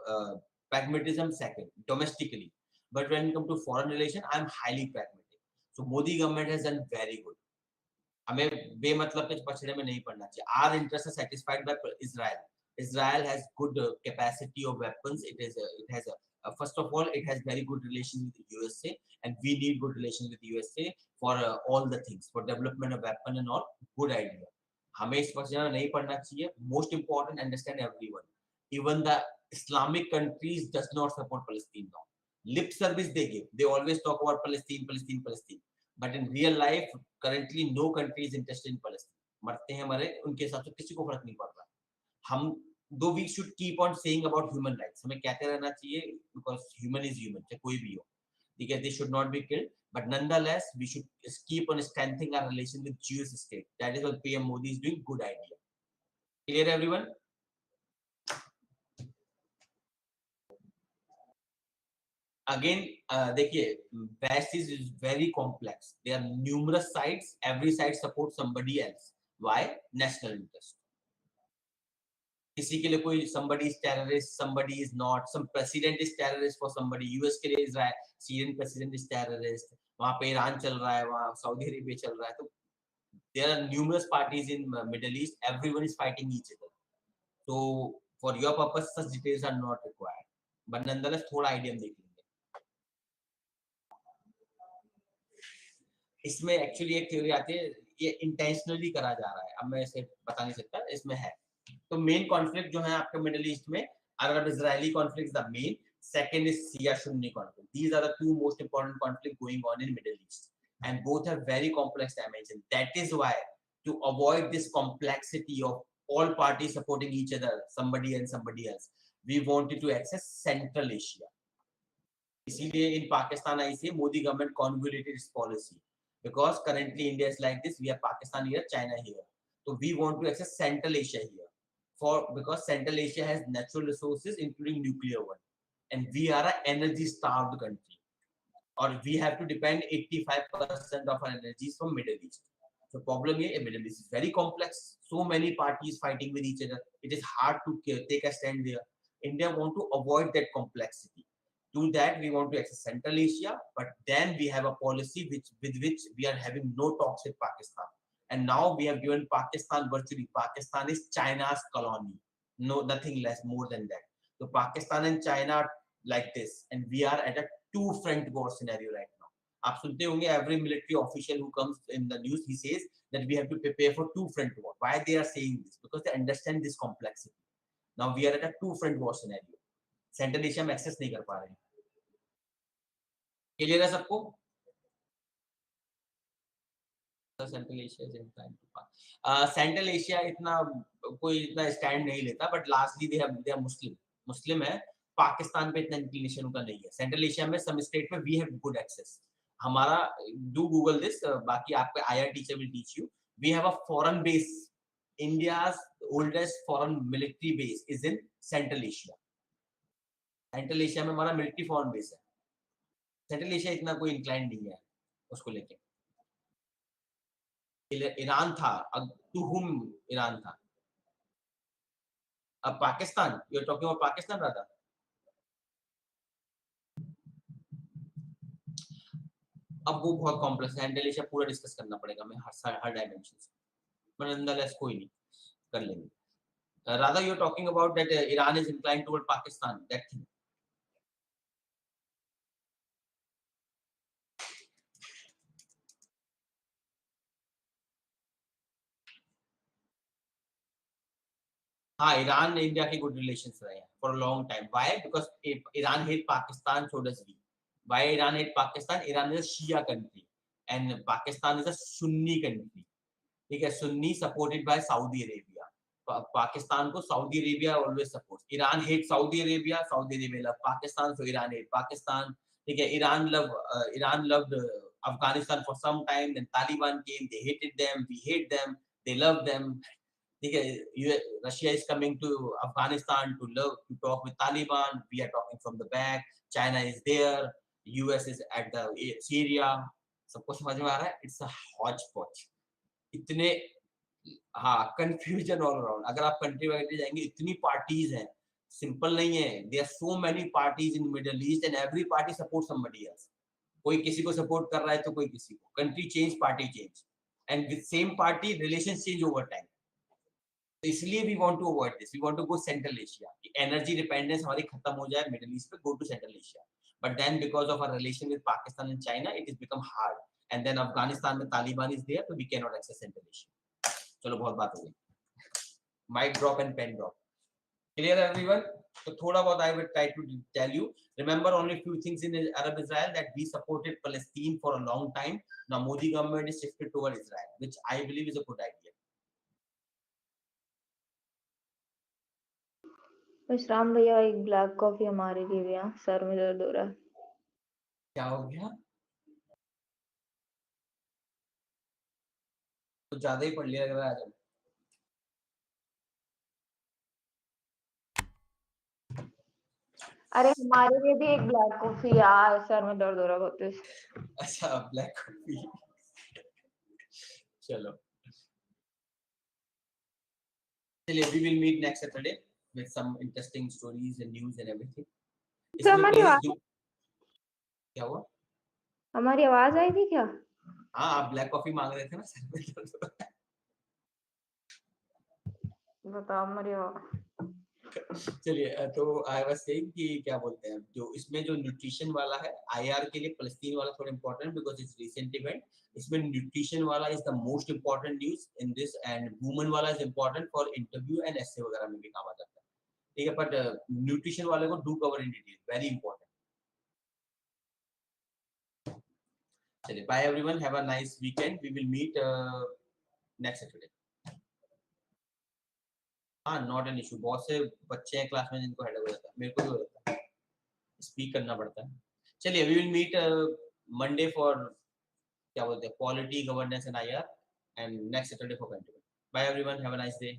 pragmatism second, domestically. But when it comes to foreign relation, I am highly pragmatic. So Modi government has done very good. हमें बेमतलब के पछड़े में नहीं पड़ना चाहिए. Our interests are satisfied by Israel. Israel has good capacity of weapons. It has first of all, it has very good relations with the USA, and we need good relations with the USA for all the things, for development of weapon and all. Good idea. हमें इस पछड़े में नहीं पड़ना चाहिए. Most important, understand everyone. Even the Islamic countries does not support Palestine now. Lip service they give. They always talk about Palestine, Palestine, Palestine. But in real life, currently no country is interested in Palestine. मरते हैं मरे, उनके हिसाब से किसी को फर्क नहीं पड़ रहा. हम though we should keep on saying about human rights, हमें कहते रहना चाहिए because human is human, चाहे कोई भी हो, ठीक है, they should not be killed. But nonetheless, we should keep on strengthening our relation with Jewish state. That is what PM Modi is doing. Good idea. Clear everyone? Again, देखिए, West is very complex. There are numerous sides. Every side supports somebody else. Why? National interest. किसी के लिए कोई somebody is terrorist, somebody is not. Some president is terrorist for somebody. US के लिए Israel, Syrian president is terrorist. वहाँ पे Iran चल रहा है, वहाँ सऊदी अरेबिया चल रहा है. तो there are numerous parties in Middle East. Everyone is fighting each other. So for your purpose, such details are not required. But nonetheless, थोड़ा idea देख लेंगे. इसमें एक्चुअली एक थ्योरी आती है, ये इंटेंशनली करा जा रहा है. अब मैं इसे बता नहीं सकता, इसमें है. तो मेन कॉन्फ्लिक्ट जो है आपके मिडिल ईस्ट में, Arab Israeli conflict the main, second is Shia Sunni conflict. These are the two most important conflict going on in Middle East, and both have very complex dimension. That is why to avoid this complexity of all parties supporting each other, somebody and somebody else, we wanted to access Central Asia. इसीलिए in Pakistan I say Modi government convoluted its policy. Because currently India is like this, we have Pakistan here, China here. So we want to access Central Asia here. Because Central Asia has natural resources, including nuclear one. And we are an energy-starved country. Or we have to depend 85% of our energies from Middle East. So problem here, Middle East is very complex. So many parties fighting with each other. It is hard to take a stand there. India want to avoid that complexity. To that, we want to access Central Asia, but then we have a policy with which we are having no talks with Pakistan. And now we have given Pakistan virtually. Pakistan is China's colony. No, nothing less, more than that. So Pakistan and China are like this, and we are at a two-front war scenario right now. आप सुनते होंगे every military official who comes in the news, he says that we have to prepare for two-front war. Why they are saying this? Because they understand this complexity. Now we are at a two-front war scenario. Central Asia में access नहीं कर पा रहे हैं. Clear है सबको? Central Asia Central Asia इतना कोई इतना स्टैंड नहीं लेता, but largely they are Muslim है. पाकिस्तान पे इतना इंक्लिनेशन उनका नहीं है. सेंट्रल एशिया में सम स्टेट में वी हैव गुड एक्सेस. हमारा डू गूगल दिस, बाकी आपके IR teacher will teach you. We have a foreign base. India's oldest foreign military base is in Central Asia. Central Asia में हमारा military foreign base है. Central Asia इतना कोई incline नहीं है उसको लेके. ईरान था, टू हुम ईरान था. अब Pakistan, you are talking about Pakistan rather. अब वो बहुत कॉम्प्लेक्स है. सेंट्रल एशिया पूरा डिस्कस करना पड़ेगा हमें हर डायमेंशन से. नॉनदलेस कोई नहीं, कर लेंगे. Radha you are talking about that Iran is inclined toward Pakistan, that thing. हाँ, ईरान इंडिया के गुड रिलेशंस रहे हैं for a long time. Why? Because Iran hate Pakistan, so does we. Why Iran hate Pakistan? Iran is a Shia country and Pakistan is a Sunni country. ठीक है, Sunni supported by Saudi Arabia. Pakistan को Saudi Arabia always supports. Iran hate Saudi Arabia, Saudi Arabia love Pakistan, so Iran hate Pakistan. ठीक है, Iran loved Afghanistan for some time, then Taliban came, they hated them, we hate them, they love them. ठीक है, Russia is coming to Afghanistan to talk with Taliban. We are talking from the back. China is there. US is at the Syria. सबको समझ में आ रहा है? It's a hodgepodge. इतने हाँ confusion all around. अगर आप country वगैरह जाएंगे, इतनी parties हैं. Simple नहीं है. There are so many parties in Middle East and every party supports somebody else. कोई किसी को सपोर्ट कर रहा है तो कोई किसी को, country change party change, and with same party relations change over time. तो इसलिए we want to avoid this, we want to go Central Asia, energy dependence हमारी खत्म हो जाए मिडिल ईस्ट पे, go to Central Asia. But then because of our relation with Pakistan and China it is become hard, and then Afghanistan में Taliban is there, तो we can not access Central Asia. चलो बहुत बात हो गई, mic drop and pen drop. Clear everyone? So thoda bahut I will try to tell you. Remember only few things in Arab Israel, that we supported Palestine for a long time. Now Modi government is shifted toward Israel, which I believe is a good idea. विश्राम भैया एक black coffee हमारे लिए भी, यहाँ sir में दर्द हो रहा है। क्या हो गया? तो ज्यादा ही पढ़ लिया लग रहा है आज। अरे हमारे लिए भी एक ब्लैक कॉफी यार, सर में दर्द हो रहा बहुत तेज। अच्छा ब्लैक कॉफी, चलो चलिए, we will meet next Saturday with some interesting stories and news and everything. तो हमारी आवाज, क्या हुआ? हमारी आवाज आई थी क्या? हाँ आप ब्लैक कॉफी मांग रहे थे ना, सर में दर्द हो रहा है। बताओ हमारी आवाज। चलिए, तो आई वाज सेइंग कि क्या बोलते हैं, जो इसमें जो न्यूट्रिशन वाला है आईआर के लिए फलस्तीन वाला थोड़ा important, because it's recent event. इसमें न्यूट्रिशन वाला is the most important news in this, and women वाला is important for interview and essay वगैरह में भी काम आ जाता है, ठीक है। बट न्यूट्रिशन वाले को do cover in detail, very important. चलिए, bye everyone, have a nice weekend, we will meet next Saturday. हाँ नॉट एन इशू, बहुत से बच्चे हैं क्लास में जिनको हेडेक हो जाता है, मेरे को भी हो जाता है, स्पीक करना पड़ता है। चलिए, we will meet Monday for क्या बोलते हैं polity, governance and IR, and next Saturday for continue. Bye everyone, have a nice day.